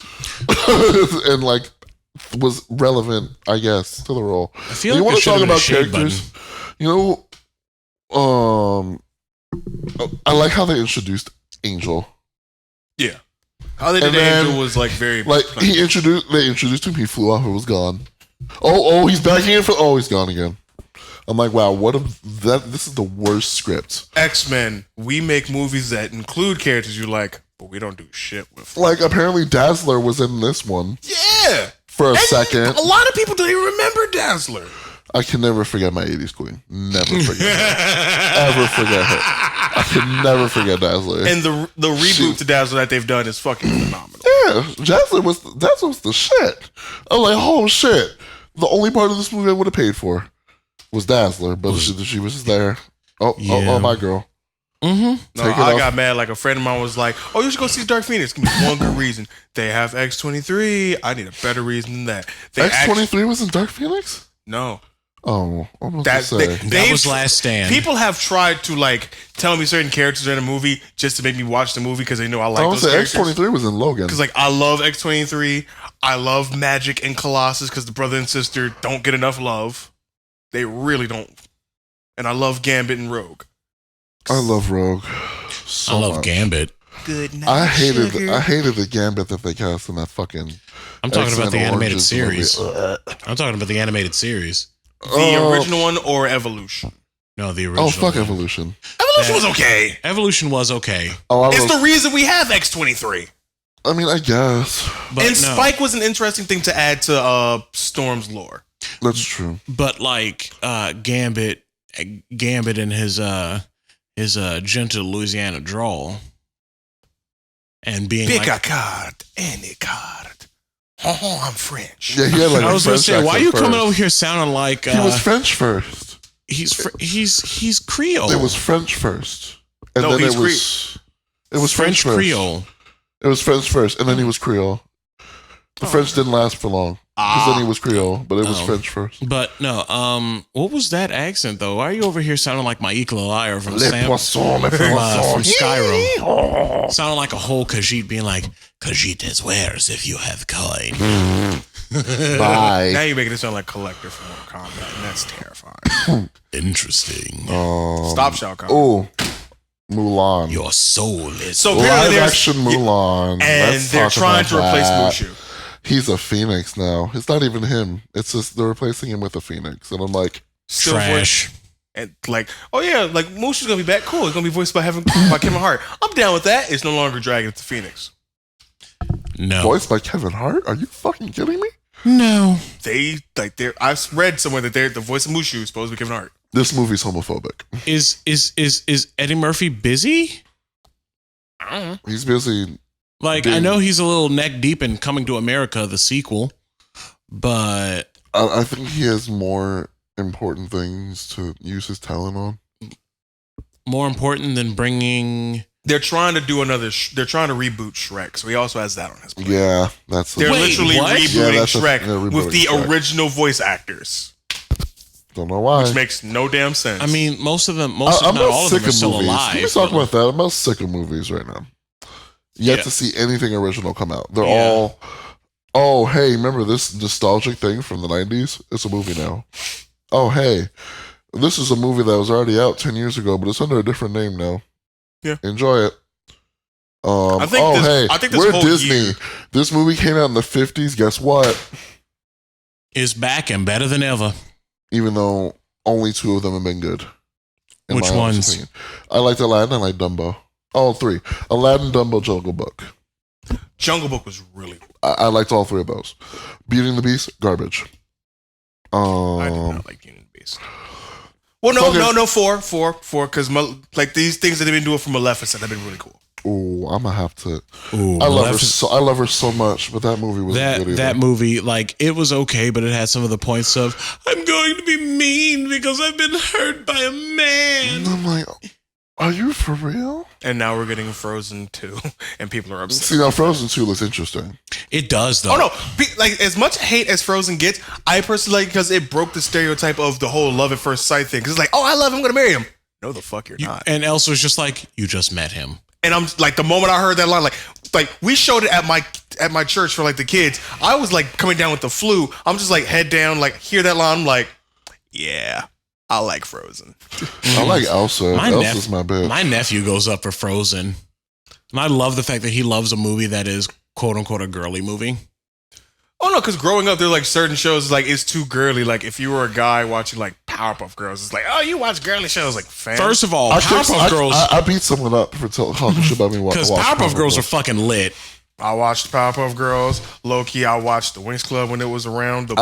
and like was relevant, I guess, to the role. I feel like want to talk about characters. You know, I like how they introduced Angel. Yeah, how they did Angel was like very like they introduced him. He flew off. It was gone. Oh, he's back in for. Oh, he's gone again. I'm like, wow, this is the worst script. X-Men, we make movies that include characters you like, but we don't do shit with. Like, apparently Dazzler was in this one. Yeah. For a second. A lot of people don't even remember Dazzler. I can never forget my 80s queen. Never forget her. Ever forget her. I can never forget Dazzler. And the reboot to Dazzler that they've done is fucking phenomenal. Yeah, Dazzler was the shit. I'm like, oh shit. The only part of this movie I would have paid for was Dazzler, but she was just there. Oh, my girl. Mm-hmm. No, I got mad. Like a friend of mine was like, "Oh, you should go see Dark Phoenix." Give me one good reason. They have X-23. I need a better reason than that. X-23 was in Dark Phoenix? No. Oh, that was Last Stand. People have tried to like tell me certain characters are in a movie just to make me watch the movie because they know I like those characters. X-23 was in Logan. Because like I love X-23. I love Magic and Colossus because the brother and sister don't get enough love. They really don't. And I love Gambit and Rogue. I love Rogue. I love Gambit. Good night, I hated the Gambit that they cast in that fucking. I'm talking about the animated series. I'm talking about the animated series. The original one or Evolution? No, the original. Oh, fuck one. Evolution. Evolution was okay. Evolution was okay. It's the reason we have X-23. I mean, I guess. But Spike was an interesting thing to add to Storm's lore. That's true. But like Gambit and his gentle Louisiana drawl, and being Pick like, a card, any card. Oh, I'm French. Yeah, he had like I a was gonna French say, why are you accent coming first. over here sounding like He was French first. he's Creole. It was French first, and No, then he's it was French first. Creole. It was French first, and then he was Creole. The French didn't last for long because then he was Creole, but it was French first. But no, what was that accent though? Why are you over here sounding like my Liar from Les poissons, les from poissons. Skyrim? Sounding like a whole Khajiit being like, Khajiit is where's if you have coin. Bye. Now you're making it sound like Collector from Mortal Kombat, and that's terrifying. Interesting. Stop, Shao Kahn. Oh, Mulan. Your soul is So apparently Live there's action Mulan. and Let's they're talk trying about to replace that. Mushu. He's a phoenix now. It's not even him. It's just they're replacing him with a phoenix, and I'm like, Still trash. And like, oh yeah, like Mushu's gonna be back. Cool. It's gonna be voiced by Kevin Hart. I'm down with that. It's no longer Dragon. It's the Phoenix. No. voiced by Kevin Hart? Are you fucking kidding me? No. I've read somewhere that the voice of Mushu is supposed to be Kevin Hart. This movie's homophobic. Is Eddie Murphy busy? I don't know. He's busy. Like, I know he's a little neck deep in Coming to America, the sequel, but I think he has more important things to use his talent on. more important than bringing. They're trying to do they're trying to reboot Shrek, so he also has that on his plate. Yeah, that's They're Wait, literally what? rebooting Yeah, that's Shrek they're rebooting with the Shrek. original voice actors, don't know why. which makes no damn sense. I mean, most of them, I'm not about all of sick them are still movies. alive. Let me talk about that. I'm about sick of movies right now. Yet Yeah. to see anything original come out. They're Yeah. all, oh, hey, remember this nostalgic thing from the 90s? It's a movie now. Oh, hey, this is a movie that was already out 10 years ago, but it's under a different name now. Yeah. Enjoy it. I think this we're whole Disney. year- This movie came out in the 50s. Guess what? Is back and better than ever. Even though only two of them have been good. in Which my honest ones? opinion. I liked Aladdin. I liked Dumbo. All three. Aladdin, Dumbo, Jungle Book. Jungle Book was really cool. I liked all three of those. Beauty and the Beast, garbage. I did not like Beauty and the Beast. Well, no, four, because like these things that they've been doing for Maleficent have been really cool. Oh, I'm gonna have to. Ooh, I love her so much, but that movie was good. that movie, like, it was okay, but it had some of the points of I'm going to be mean because I've been hurt by a man. And I'm like, are you for real? And now we're getting Frozen 2, and people are upset. See, now Frozen 2 looks interesting. It does though. Oh no! Like as much hate as Frozen gets, I personally like because it broke the stereotype of the whole love at first sight thing. Because it's like, oh, I love him, I'm gonna marry him. No, the fuck you're not. And Elsa was just like, you just met him. And I'm like, the moment I heard that line, like we showed it at my church for like the kids. I was like coming down with the flu. I'm just like head down, like hear that line. I'm like, yeah, I like Frozen. I like Elsa. My Elsa's my bitch. My nephew goes up for Frozen. And I love the fact that he loves a movie that is quote unquote a girly movie. Oh no, because growing up, there like certain shows like it's too girly. Like if you were a guy watching like Powerpuff Girls, it's like, oh, you watch girly shows. Like, fam. First of all, I Powerpuff Girls, I beat someone up for talking shit about me. because Powerpuff Girls are fucking lit. I watched Powerpuff Girls. Low key, I watched the Winx Club when it was around. The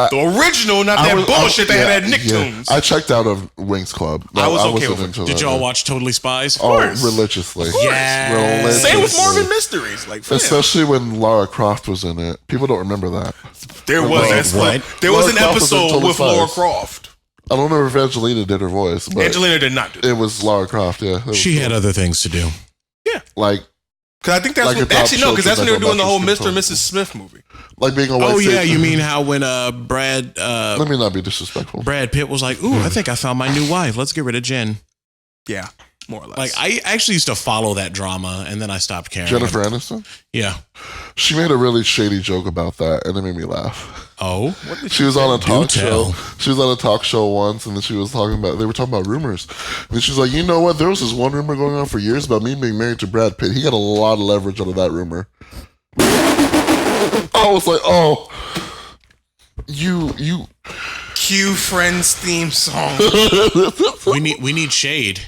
original, not that bullshit they had at Nicktoons. I checked out of Winx Club. I was okay wasn't with it. into Did that. y'all watch Totally Spies? Oh, course. religiously. Yes. Same with Religiously. Marvin Mysteries. Like, fam. Especially when Lara Croft was in it. People don't remember that. There was Wait, what? there was an Lara Croft was in episode Total with Laura Spies. Croft. I don't know if Angelina did her voice, but Angelina did not do that. it was Lara Croft. Yeah, it was She had other things to do. like Because I think that's Like when, a top actually no, because that's when they were doing the whole children's Mr. and control. Mrs. Smith movie. being a white. Oh yeah, savior. you mean how when Brad Let me not be disrespectful. Brad Pitt was like, "Ooh, I think I found my new wife. Let's get rid of Jen." Yeah, more or less. Like, I actually used to follow that drama, and then I stopped caring. Jennifer Aniston. Yeah. She made a really shady joke about that, and it made me laugh. Oh. She was on a talk tell. show. She was on a talk show once, and then she was talking about. They were talking about rumors, and she's like, "You know what? There was this one rumor going on for years about me being married to Brad Pitt. He got a lot of leverage out of that rumor." I was like, "Oh, you." Cue Friends theme song. We need shade.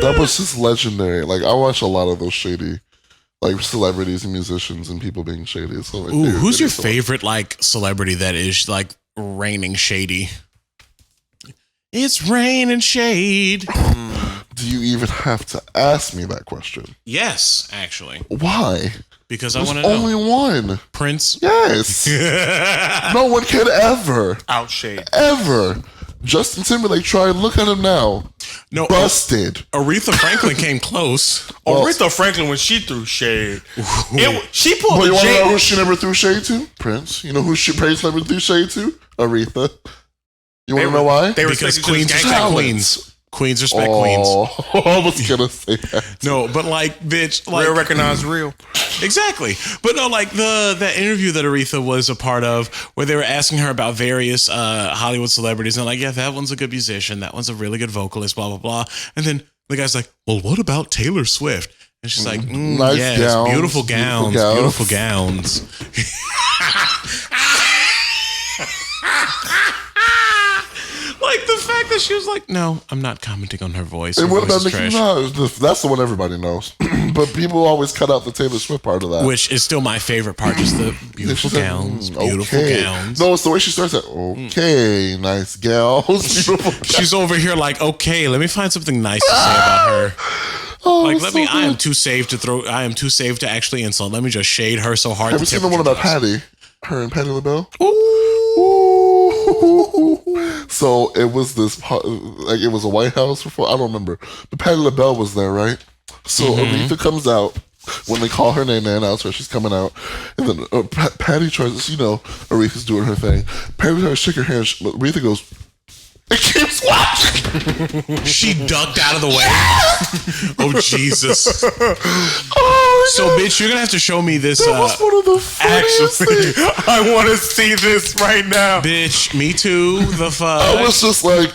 That was just legendary. Like I watch a lot of those shady like celebrities and musicians and people being shady. It's one of my Ooh, favorite who's your videos. favorite like celebrity that is like raining shady? It's rain and shade. Do you even have to ask me that question? Yes, actually, Why? because I There's want to know. only one. Prince. Yes. No one can ever, Outshade. ever. Justin Timberlake, try and look at him now. No, Busted. Aretha Franklin came close. Aretha Franklin, when she threw shade, she pulled But you the want to know who J. she never threw shade to? Prince. You know who she praised never threw shade to? Aretha. You want to know why? They Because respect queens respect talent. queens. Queens respect queens. I was gonna say that. No, but like, bitch, like, Real recognize real. exactly. But no, like that interview that Aretha was a part of, where they were asking her about various Hollywood celebrities, and like, yeah, that one's a good musician, that one's a really good vocalist, blah blah blah. And then the guy's like, well, what about Taylor Swift? And she's like, Nice yes, gowns, beautiful gowns, beautiful gowns. Like the fact that she was like, no, I'm not commenting on her voice. Her And what voice about is Nicki trash. Minaj? That's the one everybody knows. But people always cut out the Taylor Swift part of that. Which is still my favorite part, just the beautiful She said, gowns, beautiful okay. gowns. No, it's the way she starts it. Okay, nice gowns. Beautiful gowns. She's over here like, okay, let me find something nice to say about her. Oh, Like, it's let so me. I am good. too safe to throw. I am too safe to actually insult. Let me just shade her so hard. Have you seen the one about Patty? Patty? Her and Patty LaBelle? Ooh. So it was this, like it was a White House before. I don't remember. But Patty LaBelle was there, right? So Aretha comes out when they call her name and announce her. She's coming out, and then Patty tries. You know, Aretha's doing her thing. Patty tries to shake her hand. Aretha goes, "It keeps watching." She ducked out of the way. Oh Jesus! Oh, So, bitch, you're gonna have to show me this. that was one of the funniest Actually, things. I want to see this right now. Bitch, me too. The fuck. I was just like,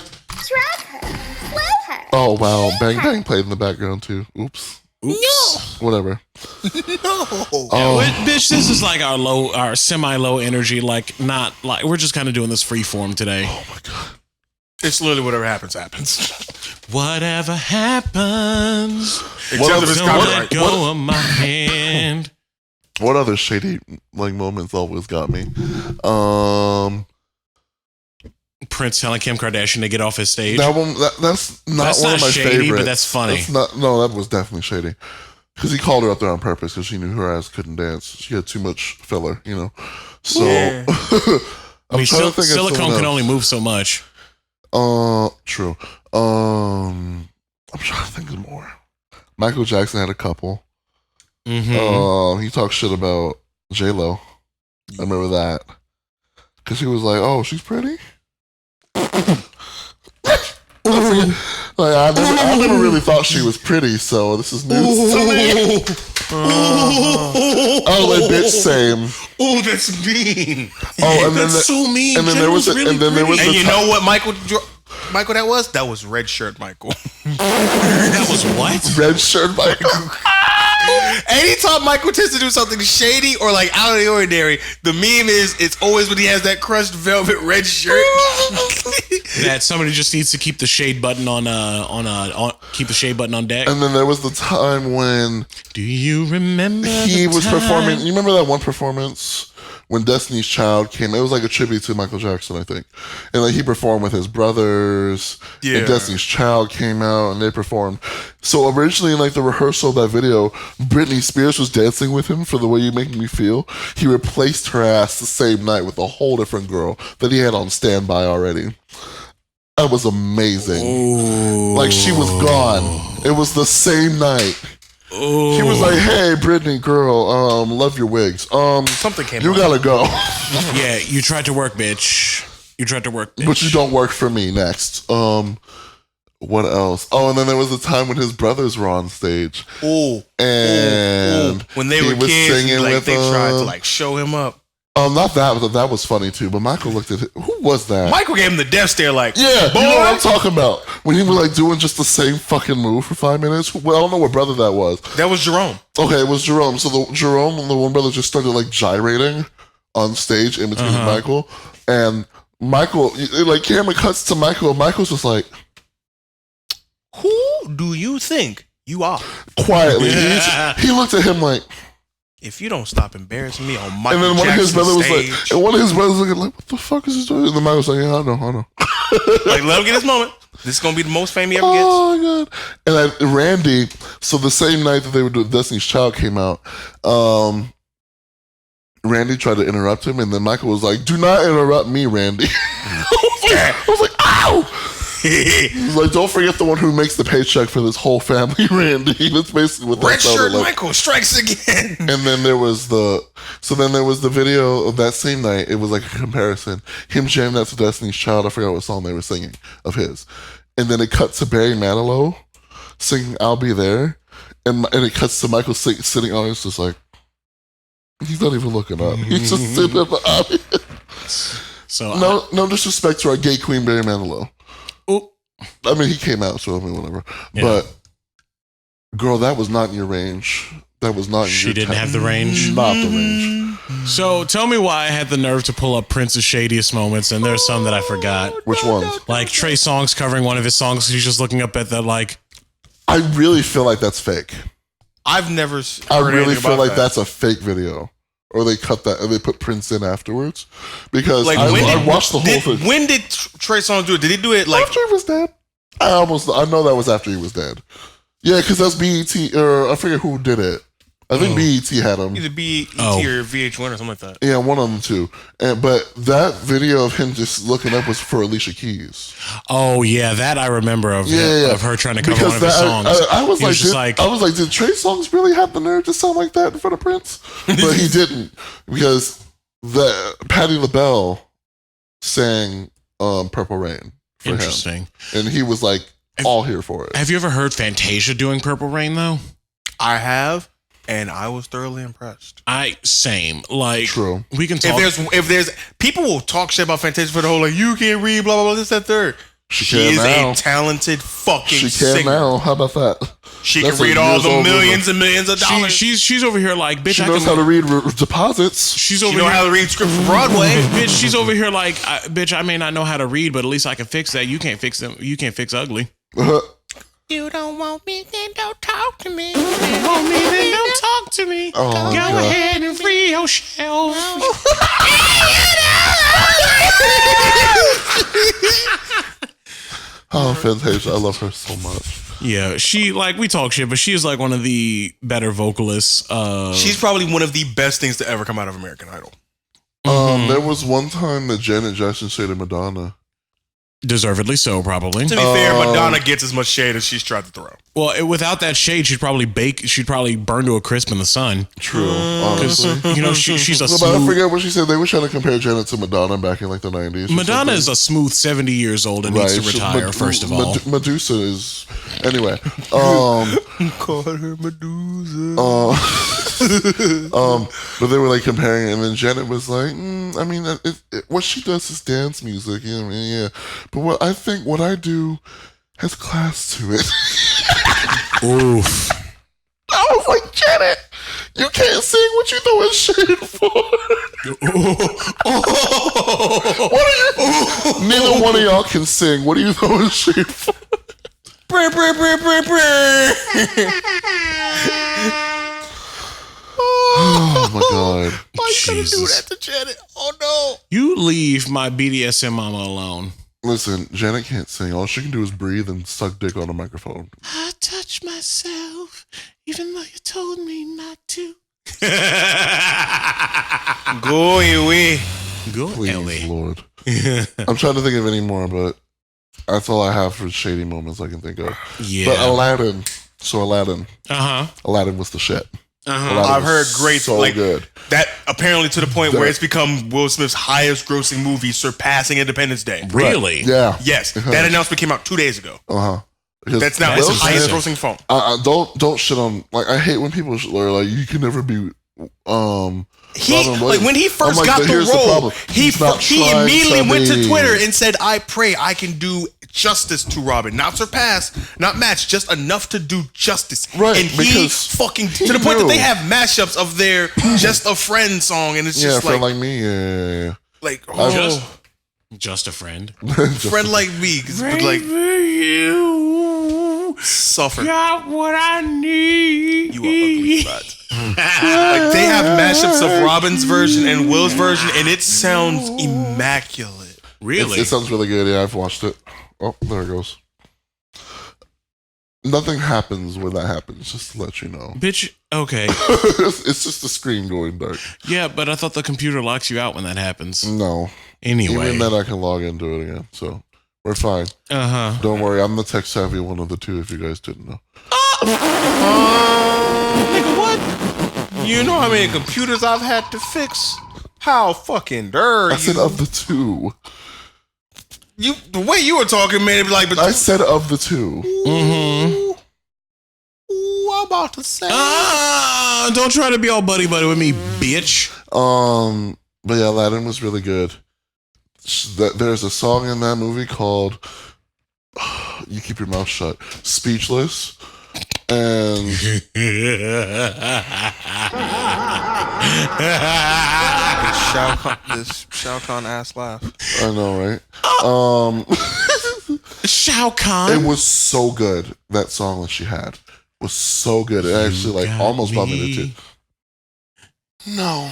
Drag her. Slay her. oh wow, Bang Bang played in the background too. Oops. Oops. Whatever. Bitch, this is like our semi-low energy. Like, not like we're just kind of doing this free form today. Oh my god. It's literally whatever happens. Whatever happens, Except if it's don't let copyright. go of my hand. What other shady like moments always got me? Prince telling Kim Kardashian to get off his stage. That one. That's not That's one not of my shady, favorites. but that's funny. That's not. No, that was definitely shady. Because he called her up there on purpose because she knew her ass couldn't dance. She had too much filler, you know. So Yeah. I mean, trying to think of silicone someone can else. only move so much. True. I'm trying to think of more. Michael Jackson had a couple. Mm-hmm. He talked shit about J-Lo. I remember that. Because he was like, oh, she's pretty? Like, I never really thought she was pretty, so this is news to me. Oh, like, bitch, same. Oh, that's mean. Oh, and then That's so mean. and then there was, J-Lo's and then there was, And the you ti- know what Michael that was? That was red shirt Michael. That was what? red shirt Michael. Anytime Michael tends to do something shady or like out of the ordinary, the meme is it's always when he has that crushed velvet red shirt. That somebody just needs to keep the shade button on keep the shade button on deck. And then there was the time when Do you remember he the was time? performing. You remember that one performance when Destiny's Child came? It was like a tribute to Michael Jackson, I think. And like he performed with his brothers. Yeah. And Destiny's Child came out and they performed. So originally in like the rehearsal of that video, Britney Spears was dancing with him for The Way You Make Me Feel. He replaced her ass the same night with a whole different girl that he had on standby already. That was amazing. Ooh. Like she was gone. It was the same night. Ooh. He was like, "Hey, Brittany, girl, love your wigs. Something came you up. gotta go, Yeah, you tried to work, bitch. You tried to work, bitch. but you don't work for me." Next, what else? Oh, and then there was a time when his brothers were on stage, Ooh. and When they he were was kids, singing like with they tried to them. like show him up. Not that, but that was funny too. But Michael looked at it. Who was that? Michael gave him the death stare like, Yeah, boy. you know what I'm talking about. When he was like doing just the same fucking move for 5 minutes. Well, I don't know what brother that was. That was Jerome. Okay, it was Jerome. So Jerome and the one brother just started like gyrating on stage in between Michael. And Michael, like camera cuts to Michael, and Michael's just like, Who do you think you are? quietly. He looked at him like, if you don't stop embarrassing me on Michael and then one of his Jackson's brothers was stage, like, and one of his brothers looking like, what the fuck is this doing? And the man was like, yeah, I know. like, let him get his moment. This is gonna be the most fame he ever gets. Oh my god! And then Randy. So the same night that they were doing Destiny's Child came out, Randy tried to interrupt him, and then Michael was like, "Do not interrupt me, Randy." I was like, "Ow!" He's like, "Don't forget the one who makes the paycheck for this whole family, Randy." That's basically what that Red shirt sounded like. Michael strikes again. And then there was the video of that same night. It was like a comparison. Him jamming out to Destiny's Child. I forgot what song they were singing of his. And then it cuts to Barry Manilow singing "I'll Be There," and it cuts to Michael sitting on. It's just like he's not even looking up. He's just sitting at the audience. So No disrespect to our gay queen Barry Manilow. Oh, I mean, he came out, so I mean, whatever. Yeah. But girl, that was not in your range. That was not. She didn't have the range. Not the range. So tell me why I had the nerve to pull up Prince's shadiest moments, and there's some that I forgot. Which ones? Like Trey Songz covering one of his songs. He's just looking up at the like. I really feel like that's fake. I've never. I heard really anything feel about like that. that's a fake video, or they cut that and they put Prince in afterwards. Because Like, I watched the whole thing When did Trey Songz do it? Did he do it like? after he was dead. I know that was after he was dead. Yeah, because that's BET, or I forget who did it. I think BET had him. Either BET Oh. or VH1 or something like that. Yeah, one of them too. But that video of him just looking up was for Alicia Keys. Oh yeah, that I remember of of her trying to cover one of his songs. I was He like, just like, I was like, did Trey Songz really have the nerve to sound like that in front of Prince? But he didn't, because Patti LaBelle sang "Purple Rain" for him, interesting. and he was like all here for it. Have you ever heard Fantasia doing Purple Rain though? I have, and I was thoroughly impressed. Same. Like, True. we can talk. If there's people will talk shit about Fantasia for the whole like you can't read blah blah blah this that third. She She can is now. a talented fucking She can singer. now. How about that? She That's can read a all years the old millions and millions of dollars. she's over here like, bitch. She I knows how can. to read deposits. She's She over know here. how to read scripts for Broadway. Bitch, she's over here like, bitch. I may not know how to read, but at least I can fix that. You can't fix them. You can't fix ugly. You don't want me, then don't talk to me. Want me, then don't talk to me. Oh, Go God. ahead and free yourself. Oh, Fantasia, I love her so much. Yeah, she like we talk shit, but she is like one of the better vocalists. She's probably one of the best things to ever come out of American Idol. There was one time that Janet Jackson shaded Madonna. Deservedly so, probably. To be fair, Madonna gets as much shade as she's tried to throw. Well, without that shade, she'd probably bake. She'd probably burn to a crisp in the sun. True, Because honestly. you know she's a No, but I smooth. forget what she said. They were trying to compare Janet to Madonna back in like the 90s. or Madonna something. is a smooth 70 years old and needs to She- retire. First of all, Medusa is anyway. Call her Medusa. But they were like comparing it, and then Janet was like, I mean, what she does is dance music, you know what I mean? Yeah. But what I do has class to it. oof. I was like, Janet, you can't sing what you throwing shade for. What are you? Neither one of y'all can sing. What are you throwing shade for? Brr, brr, brr, brr, brr. Oh my god. Why you gonna do Jesus. that to Janet? Oh no. You leave my BDSM mama alone. Listen, Janet can't sing. All she can do is breathe and suck dick on a microphone. I touch myself, even though you told me not to. Go away. Go, Please, Ellie. Lord. I'm trying to think of any more, but that's all I have for shady moments I can think of. Yeah. But Aladdin. So Aladdin Uh-huh. was the shit. Uh-huh. Aladdin I've heard was great, so like good. that. Apparently, to the point where it's become Will Smith's highest-grossing movie, surpassing Independence Day. Really? Yeah. Yes, that announcement came out 2 days ago. That's now That's his impressive. highest-grossing film. Don't shit on, like, I hate when people are like, you can never be Robin Like Williams. when he I'm first like, got but the here's role, problem. he He's not trying immediately went to be- Twitter and said, "I pray I can do justice to Robin, not surpass, not match, just enough to do justice." Right, and he because fucking he to the point that knew. they have mashups of their "Just a Friend" song, and it's Yeah, a just friend like, like me. Yeah. like oh, Just a friend. friend like me, but like For you. suffer. Got what I need. You are ugly fat. Like they have mashups of Robin's version and Will's version, and it sounds immaculate. Really? It sounds really good. Yeah, I've watched it. Oh, there it goes. Nothing happens when that happens, just to let you know. Bitch, okay. It's just the screen going dark. Yeah, but I thought the computer locks you out when that happens. No. Anyway. Even then I can log into it again, so we're fine. Uh-huh. Don't worry, I'm the tech savvy one of the two if you guys didn't know. Nigga, what? You know how many computers I've had to fix? How fucking dare you? I said of the two. The way you were talking made it like. I said of the two. Ooh, I'm about to say. Don't try to be all buddy-buddy with me, bitch. But yeah, Aladdin was really good. There's a song in that movie called You Keep Your Mouth Shut, Speechless. And this Shao Kahn ass laugh. I know, right? Shao Kahn. It was so good. That song that she had was so good. It actually like almost brought me to tears. No.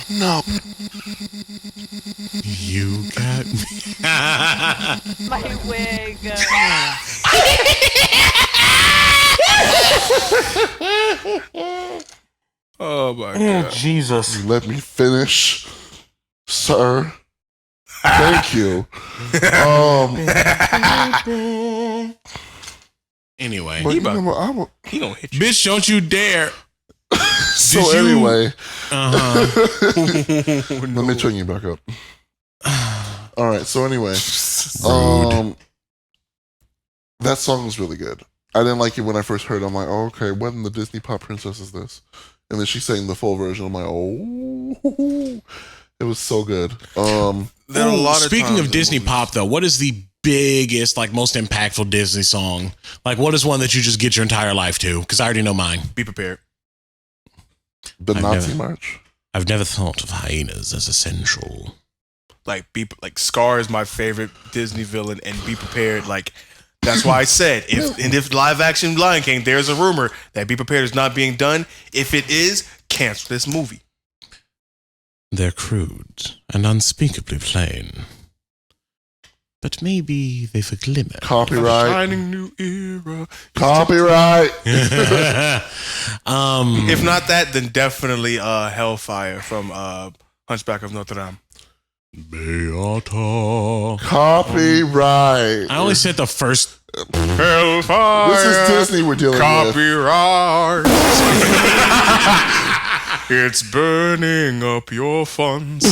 You got me. My wig. Oh my god. Jesus. You let me finish, sir. Thank you. Anyway. But He you know what, He gonna hit you. Bitch, don't you dare. so Did you- anyway, Uh-huh. let me turn you back up. All right. So anyway, that song was really good. I didn't like it when I first heard it. I'm like, oh, okay, what in the Disney pop princess is this? And then she sang the full version. I'm like, oh, it was so good. There are a lot of Speaking times of in Disney movies- pop, though, what is the biggest, like, most impactful Disney song? Like, what is one that you just get your entire life to? Because I already know mine. Be prepared. The I've Nazi never- March. I've never thought of hyenas as essential. Like Scar is my favorite Disney villain, and Be Prepared. Like that's why I said if live action Lion King, there's a rumor that Be Prepared is not being done. If it is, cancel this movie. They're crude and unspeakably plain. But maybe they've a glimmer. Copyright. Shining new era. Copyright. If not that, then definitely Hellfire from Hunchback of Notre Dame. Beata. Copyright. I only said the first. Hellfire. This is Disney we're dealing with. Copyright. It's burning up your funds.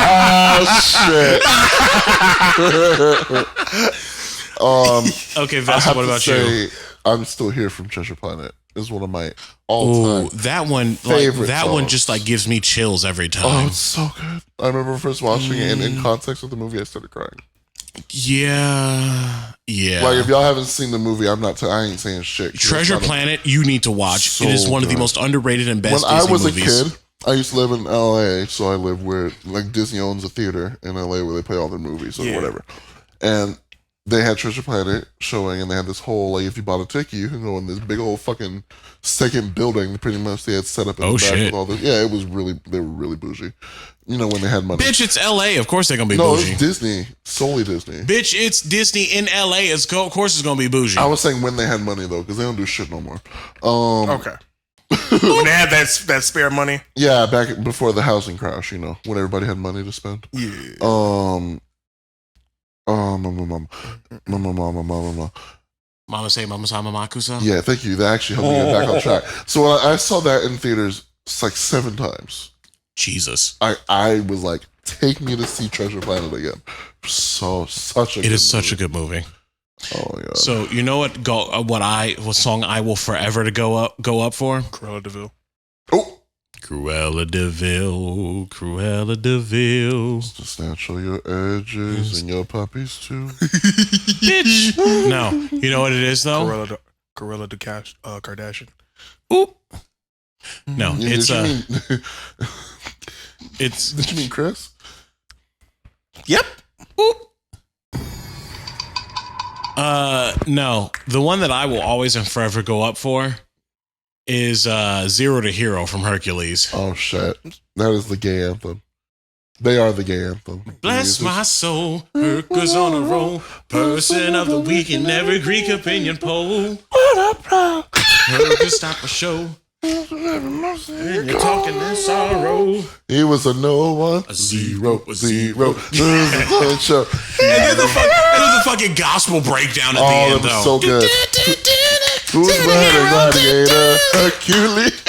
Oh shit. Okay, I Vesta, have what to about you? say, I'm Still Here from Treasure Planet is one of my Oh, all-time. that one, favorite that one songs. just like gives me chills every Oh, time. it's so good. I remember first watching it, and in context of the movie, I started crying. Yeah. Like, if y'all haven't seen the movie, I ain't saying shit. Treasure Planet, you need to watch. So it is one of the good. most underrated and best When Disney I was movies. a kid, I used to live in LA, so I live where like Disney owns a theater in LA where they play all their movies or whatever. And they had Treasure Planet showing, and they had this whole like if you bought a ticket, you can go in this big old fucking second building. Pretty much, they had set up in the back shit. with all this. Yeah, it was really they were really bougie. You know when they had money. Bitch, it's LA. Of course they're gonna be No, bougie. it's Disney, solely Disney. Bitch, it's Disney in LA. Of course it's gonna be bougie. I was saying when they had money though, because they don't do shit no more. Okay. When they had that spare money. Yeah, back before the housing crash, you know, when everybody had money to spend. Yeah. Mama say, Mama sama makusa. Yeah, thank you. That actually helped me get back on track. So when I saw that in theaters like 7 times. Jesus. I was like, take me to see Treasure Planet again. Such a It is such a good movie. Oh my god. So you know what what song I will forever to go up for? Cruella de Vil. Oh, Cruella de Vil, Cruella de Vil. just natural your edges and your puppies too. Bitch. No. You know what it is though? Cruella de Kardashian. Ooh. No, Did it's you mean, it's did you mean Chris? Yep. No. The one that I will always and forever go up for is Zero to Hero from Hercules. Oh shit, that is the gay anthem. They are the gay anthem. Bless my soul, Hercules on a roll, person of the week in every Greek opinion poll. Hercules stop a show, and you're talking in sorrow. He was a no one, A zero. zero. Show. And there's a fucking gospel breakdown at the Oh, end, that was though. so good. Who's better, gladiator? Hercules.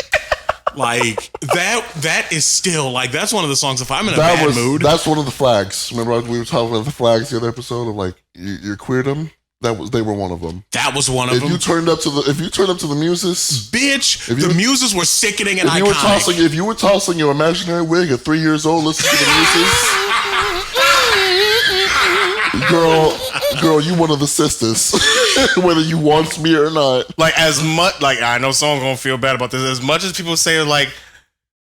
Like that is still like that's one of the songs. If I'm in a bad mood, That's one of the flags. Remember we were talking about the flags the other episode of like you queerdom. They were one of them. that was one of If them. you turned up to the muses, Bitch, If you- the muses were sickening and if you iconic. were tossing your imaginary wig at 3 years old, listen to the muses. Girl, you one of the sisters, whether you want me or not. Like as much, like I know someone's gonna feel bad about this. As much as people say like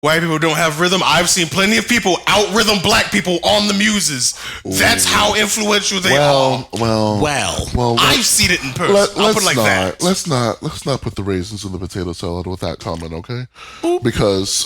white people don't have rhythm, I've seen plenty of people out rhythm black people on the muses. That's how influential they are. Well, I've seen it in person. I'll put it like that. Let's not put the raisins in the potato salad with that comment, okay? Because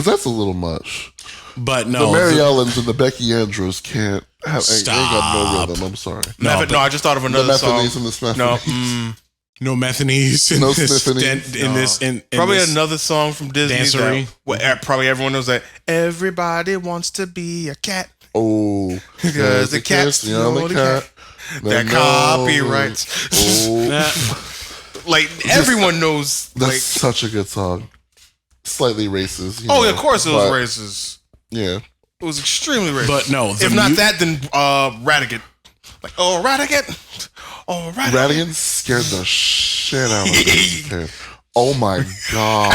that's a little much. But The no, Mary Ellens and the Becky Andrews can't have. They got no Stop. rhythm. I'm sorry. no, I just thought of The another song. Methanies and the Smethanies. No, no Methanese in No this. Sniffanies. In this, in probably this. another song from Disney. Dancery. Probably everyone knows that. Everybody wants to be a cat. Oh, Because the cat's the only cat. That copyrights. Oh, Like everyone knows. that's Like, such a good song. Slightly racist. you oh, know, of course it was but, racist. Yeah. It was extremely racist. But no, the if not mu- that, then Radigan. Like, oh, Radigan. Oh, Radigan. Radigan scared the shit out of me as a kid. Oh my god.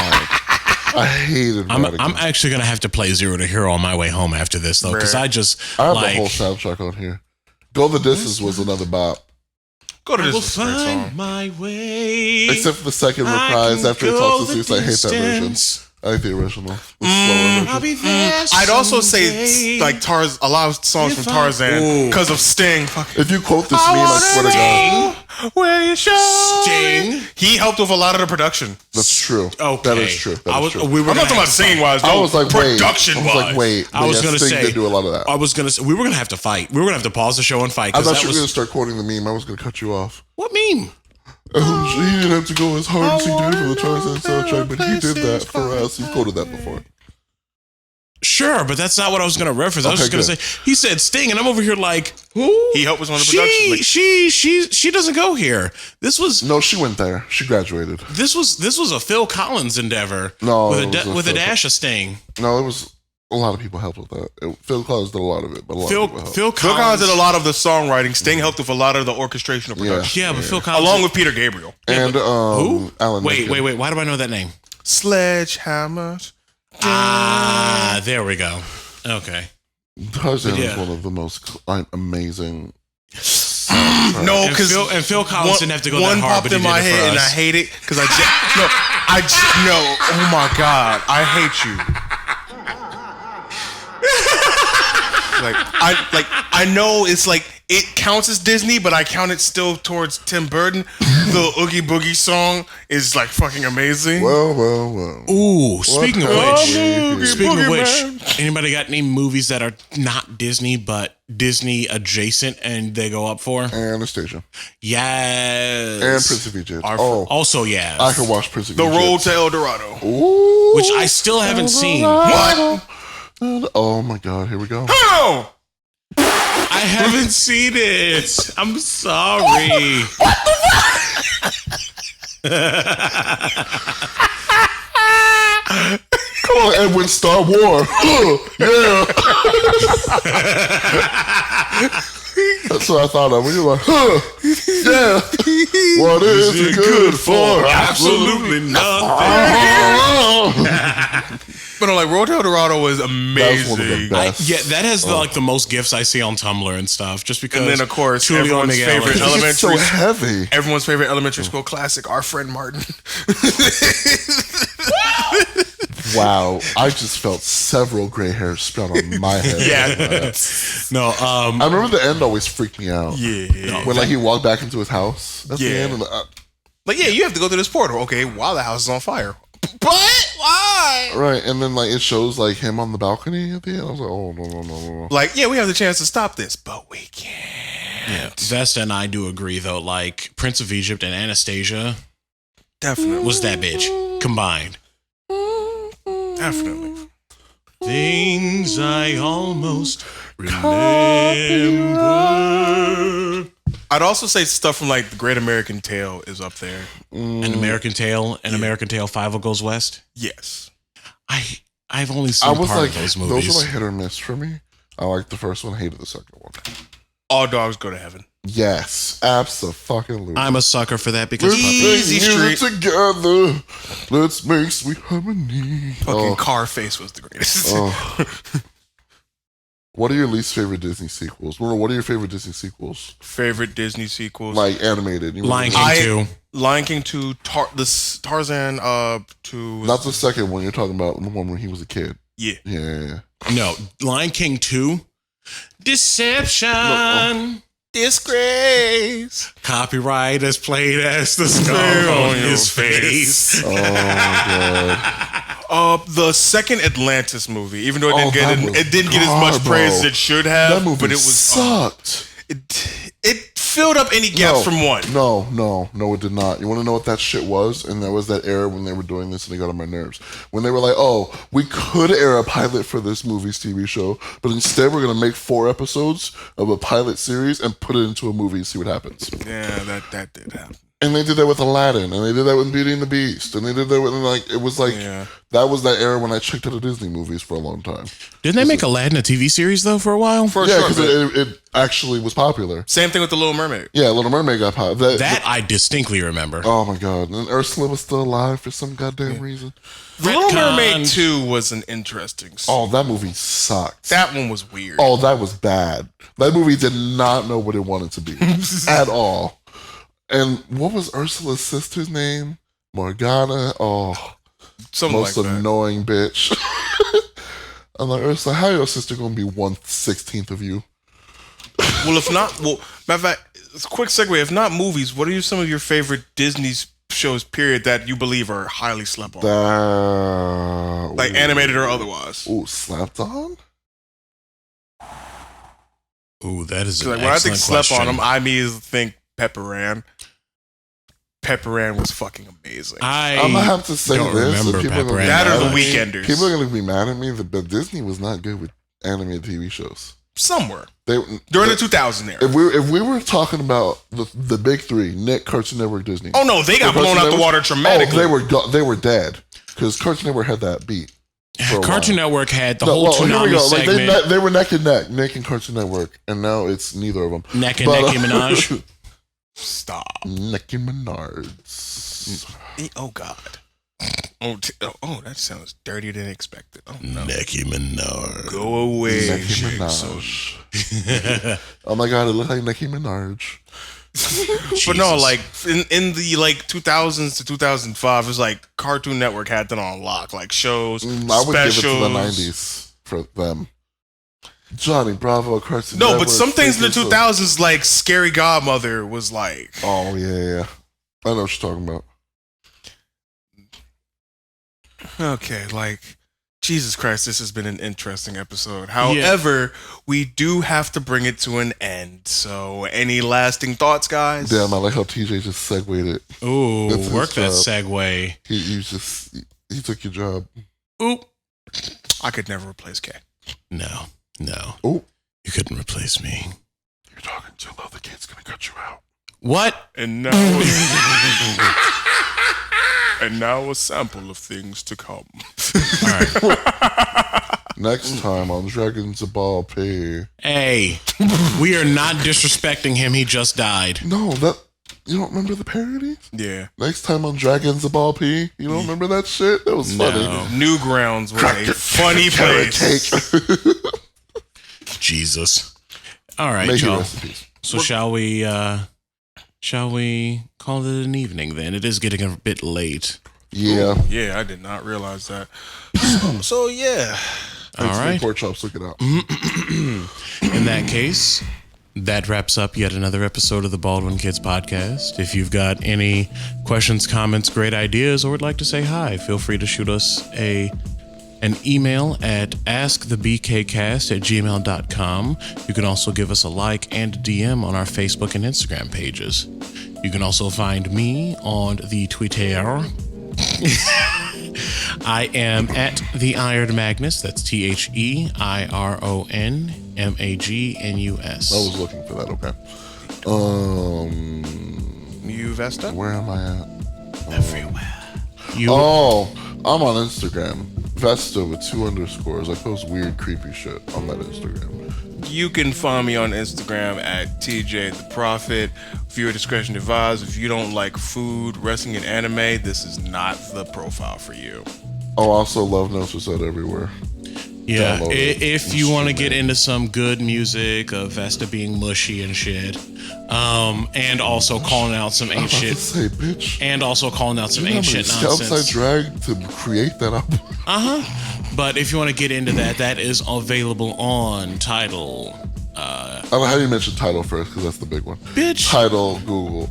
I hated Radigan. I'm actually gonna have to play Zero to Hero on my way home after this though, because I just I have like the whole soundtrack on here. Go the Distance was another bop. Go to I will this great find song. my way. Except for the second reprise after it talks to Zeus. I hate that version. I like the original. The slower version. I'll be there. I'd also say someday. like a lot of songs from Tarzan because of Sting. If you quote this meme, I swear to God. Where you show Sting. He helped with a lot of the production. That's true. Okay, That is true. That is true. We were I'm not gonna talking about have to singing fight. wise. I was like, wait. production I was like, wait. I was gonna Sting say did do a lot of that. I was gonna say we were gonna have to fight. We were gonna have to pause the show and fight. I 'Cause thought that you were was going to start quoting the meme. I was going to cut you off. what meme? He didn't have to go as hard as he did for the Tarzan soundtrack, but he did that for us. You've quoted that before. Sure, but that's not what I was gonna reference. I was Okay, just gonna say he said Sting, and I'm over here like who? He helped with one of the production. Like, She doesn't go here. This was No, she went there. She graduated. this was a Phil Collins endeavor. No, with it was a a with a Phil dash of Sting. No, it was a lot of people helped with that. Phil Collins did a lot of it, but a lot Phil of people helped. Phil Phil Collins Collins did a lot of the songwriting. Sting helped with a lot of the orchestration of production. Yeah, but Phil Collins Along with Peter Gabriel. And who? Alan Wait. Menken. Why do I know that name? Sledgehammer. Ah, there we go. Okay. Tarzan Yeah. is one of the most amazing. No, And because Phil Collins didn't have to go that one hard, popped but he in did my it for head, and I us. hate it because no. Oh my god, I hate you. I know it's like it counts as Disney, but I count it still towards Tim Burton. The Oogie Boogie song is like fucking amazing. Well. Ooh, speaking of happened? which, anybody got any movies that are not Disney but Disney adjacent and they go up for? And Anastasia. Yes. And Prince of Egypt. Also, yes. I could watch Prince of The Egypt. Road to El Dorado. Ooh. Which I still haven't seen. What? Oh my god, here we go. Oh! I haven't seen it. I'm sorry. Come on, Edwin Star War. Yeah. That's what I thought of when you're like, yeah. What is it good for? Absolutely nothing. But like Road to El Dorado was amazing. one of the best. Yeah, that has the most gifts I see on Tumblr and stuff. Just because. And then of course Tulio everyone's Miguel favorite is- It's so elementary heavy. everyone's favorite elementary school classic, Our Friend Martin. Wow, I just felt several gray hairs sprout on my head. Yeah. No, I remember the end always freaked me out. Yeah. When like he walked back into his house at the Yeah. end. And, Like, yeah, you have to go through this portal. Okay, while the house is on fire. But why? right, and then like it shows like him on the balcony at the end. I was like, oh no. Like, yeah, we have the chance to stop this, but we can't. yeah, Vesta and I do agree though. Like Prince of Egypt and Anastasia Definitely. was that bitch combined. Definitely. Things I almost remember. I'd also say stuff from like The Great American Tale is up there. An American Tale, American Tale 5 Goes West. Yes. I've only seen I was part like, of those movies. those are like hit or miss for me. I liked the first one, hated the second one. All dogs go to heaven. Yes, absolutely. I'm a sucker for that because Let's puppy. Easy sing it Street. together. Let's make sweet harmony. Fucking Carface was the greatest. What are your least favorite Disney sequels? Or what are your favorite Disney sequels? Favorite Disney sequels? Like animated. You Lion remember- King 2. Lion King 2, Tarzan to... Not the second one. You're talking about the one when he was a kid. Yeah. Yeah. No, Lion King 2. Deception. Disgrace. Copyright is played as the skull on his face. Oh my god. The second Atlantis movie, even though Oh, that was it didn't get as much God, praise bro. as it should have, That movie but it was sucked. it filled up any gaps from one. No, it did not. You want to know what that shit was? And that was that era when they were doing this and they got on my nerves. When they were like, oh, we could air a pilot for this movie's TV show, but instead we're going to make 4 episodes of a pilot series and put it into a movie and see what happens. Yeah, that did happen. And they did that with Aladdin, and they did that with Beauty and the Beast, and they did that with, like, it was like, that was that era when I checked out the Disney movies for a long time. Didn't they make Aladdin a TV series though for a while? For Yeah, sure. because but it actually was popular. same thing with The Little Mermaid. Yeah, Little Mermaid got popular. That I distinctly remember. Oh my god. And Ursula was still alive for some goddamn reason. The Little Retcon. Mermaid 2 was an interesting story. Oh, that movie sucked. That one was weird. Oh, that was bad. That movie did not know what it wanted to be at all. And what was Ursula's sister's name? Morgana. Oh, Something most like that. annoying bitch. I'm like, Ursula, how your sister gonna be 1/16 of you? Well, if not, matter of fact, quick segue. If not movies, what are some of your favorite Disney shows? Period that you believe are highly slept on, like animated or otherwise. Ooh, slept on? Ooh, that is an Like when I think excellent slept on question. them, I immediately think Pepper Ann. Pepper Ann was fucking amazing. I'm gonna have to say don't this. remember and people are Pepper gonna be Ann that mad or at The me. Weekenders. People are gonna be mad at me, but Disney was not good with animated TV shows. Somewhere They during the 2000 era. If we were talking about the big three, Nick, Cartoon Network, Disney. Oh no, they got Cartoon blown out the Network- water dramatically. Oh, they were dead because Cartoon Network had that beat. for a Cartoon while. Network had the No, whole well, here we Toonami go. Like segment. they were neck and neck, Nick and Cartoon Network, and now it's neither of them. Neck and Nicki Minaj. Stop. Nicki Minaj. Oh God. Oh, that sounds dirtier than expected. Oh no. Nicki Minaj. Go away. Nicki Jackson. Minaj. Oh my God, it looked like Nicki Minaj. But no, Jesus. like in the like 2000s to 2005, it was like Cartoon Network had that on lock, like shows, I would specials. give it to the 90s for them. Johnny Bravo, Cartoon No, Network. but some things in the Freaking 2000s, like Scary Godmother, was like. Oh yeah. I know what you're talking about. Okay, like, Jesus Christ, this has been an interesting episode. However, we do have to bring it to an end. So, any lasting thoughts, guys? Damn, I like how TJ just segued it. Ooh, That's his work that job. segue. He took your job. Oop. I could never replace K. No. Oh, You couldn't replace me. you're talking too low. The kid's gonna cut you out. What? And now, and now a sample of things to come. All right. Next time on Dragons of Ball P. Hey, we are not disrespecting him. He just died. No, that you don't remember the parody? Yeah. Next time on Dragons of Ball P. You don't remember that shit? That was funny. No. Newgrounds was a funny Carrot place. cake. Jesus. All right, May he y'all. rest in peace. So shall we call it an evening then? It is getting a bit late. Yeah. Ooh, yeah, I did not realize that. So yeah. All right. Pork chops, look it up. In that case, that wraps up yet another episode of the Baldwin Kids podcast. If you've got any questions, comments, great ideas, or would like to say hi, feel free to shoot us an email at askthebkcast@gmail.com. You can also give us a like and a DM on our Facebook and Instagram pages. You can also find me on the Twitter. I am at the Iron Magnus. That's TheIronMagnus. I was looking for that. Okay. You Vesta? Where am I at? Everywhere. I'm on Instagram. Vesta with 2 underscores. I post weird, creepy shit on that Instagram. You can find me on Instagram at TjTheProphet. Viewer discretion advised. If you don't like food, wrestling, and anime, this is not the profile for you. Oh, also Love Notes is out everywhere. Yeah, Download it. if you want to get into some good music of Vesta being mushy and shit, and also calling out some ain't I was about shit, to say, bitch. and also calling out some You know ain't how many shit scouts nonsense. I dragged to create that up? But if you want to get into that, that is available on Tidal. I don't know how you mention Tidal first because that's the big one. Bitch. Tidal, Google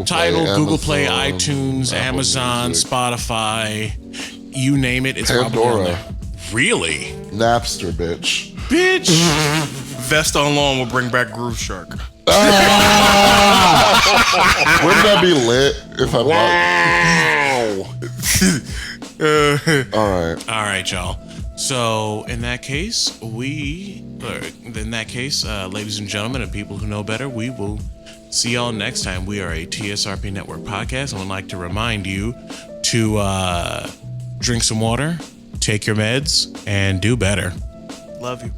Play, Tidal, Google Play, Amazon, iTunes, Apple Amazon, Music, Spotify, you name it, it's probably on Pandora. there. Really? Napster, bitch. Bitch! Vesta alone will bring back Groove Shark. Wouldn't that be lit if I bought? All right. All right, y'all. So in that case, ladies and gentlemen, and people who know better, we will see y'all next time. We are a TSRP Network podcast, and would like to remind you to drink some water, take your meds, and do better. Love you.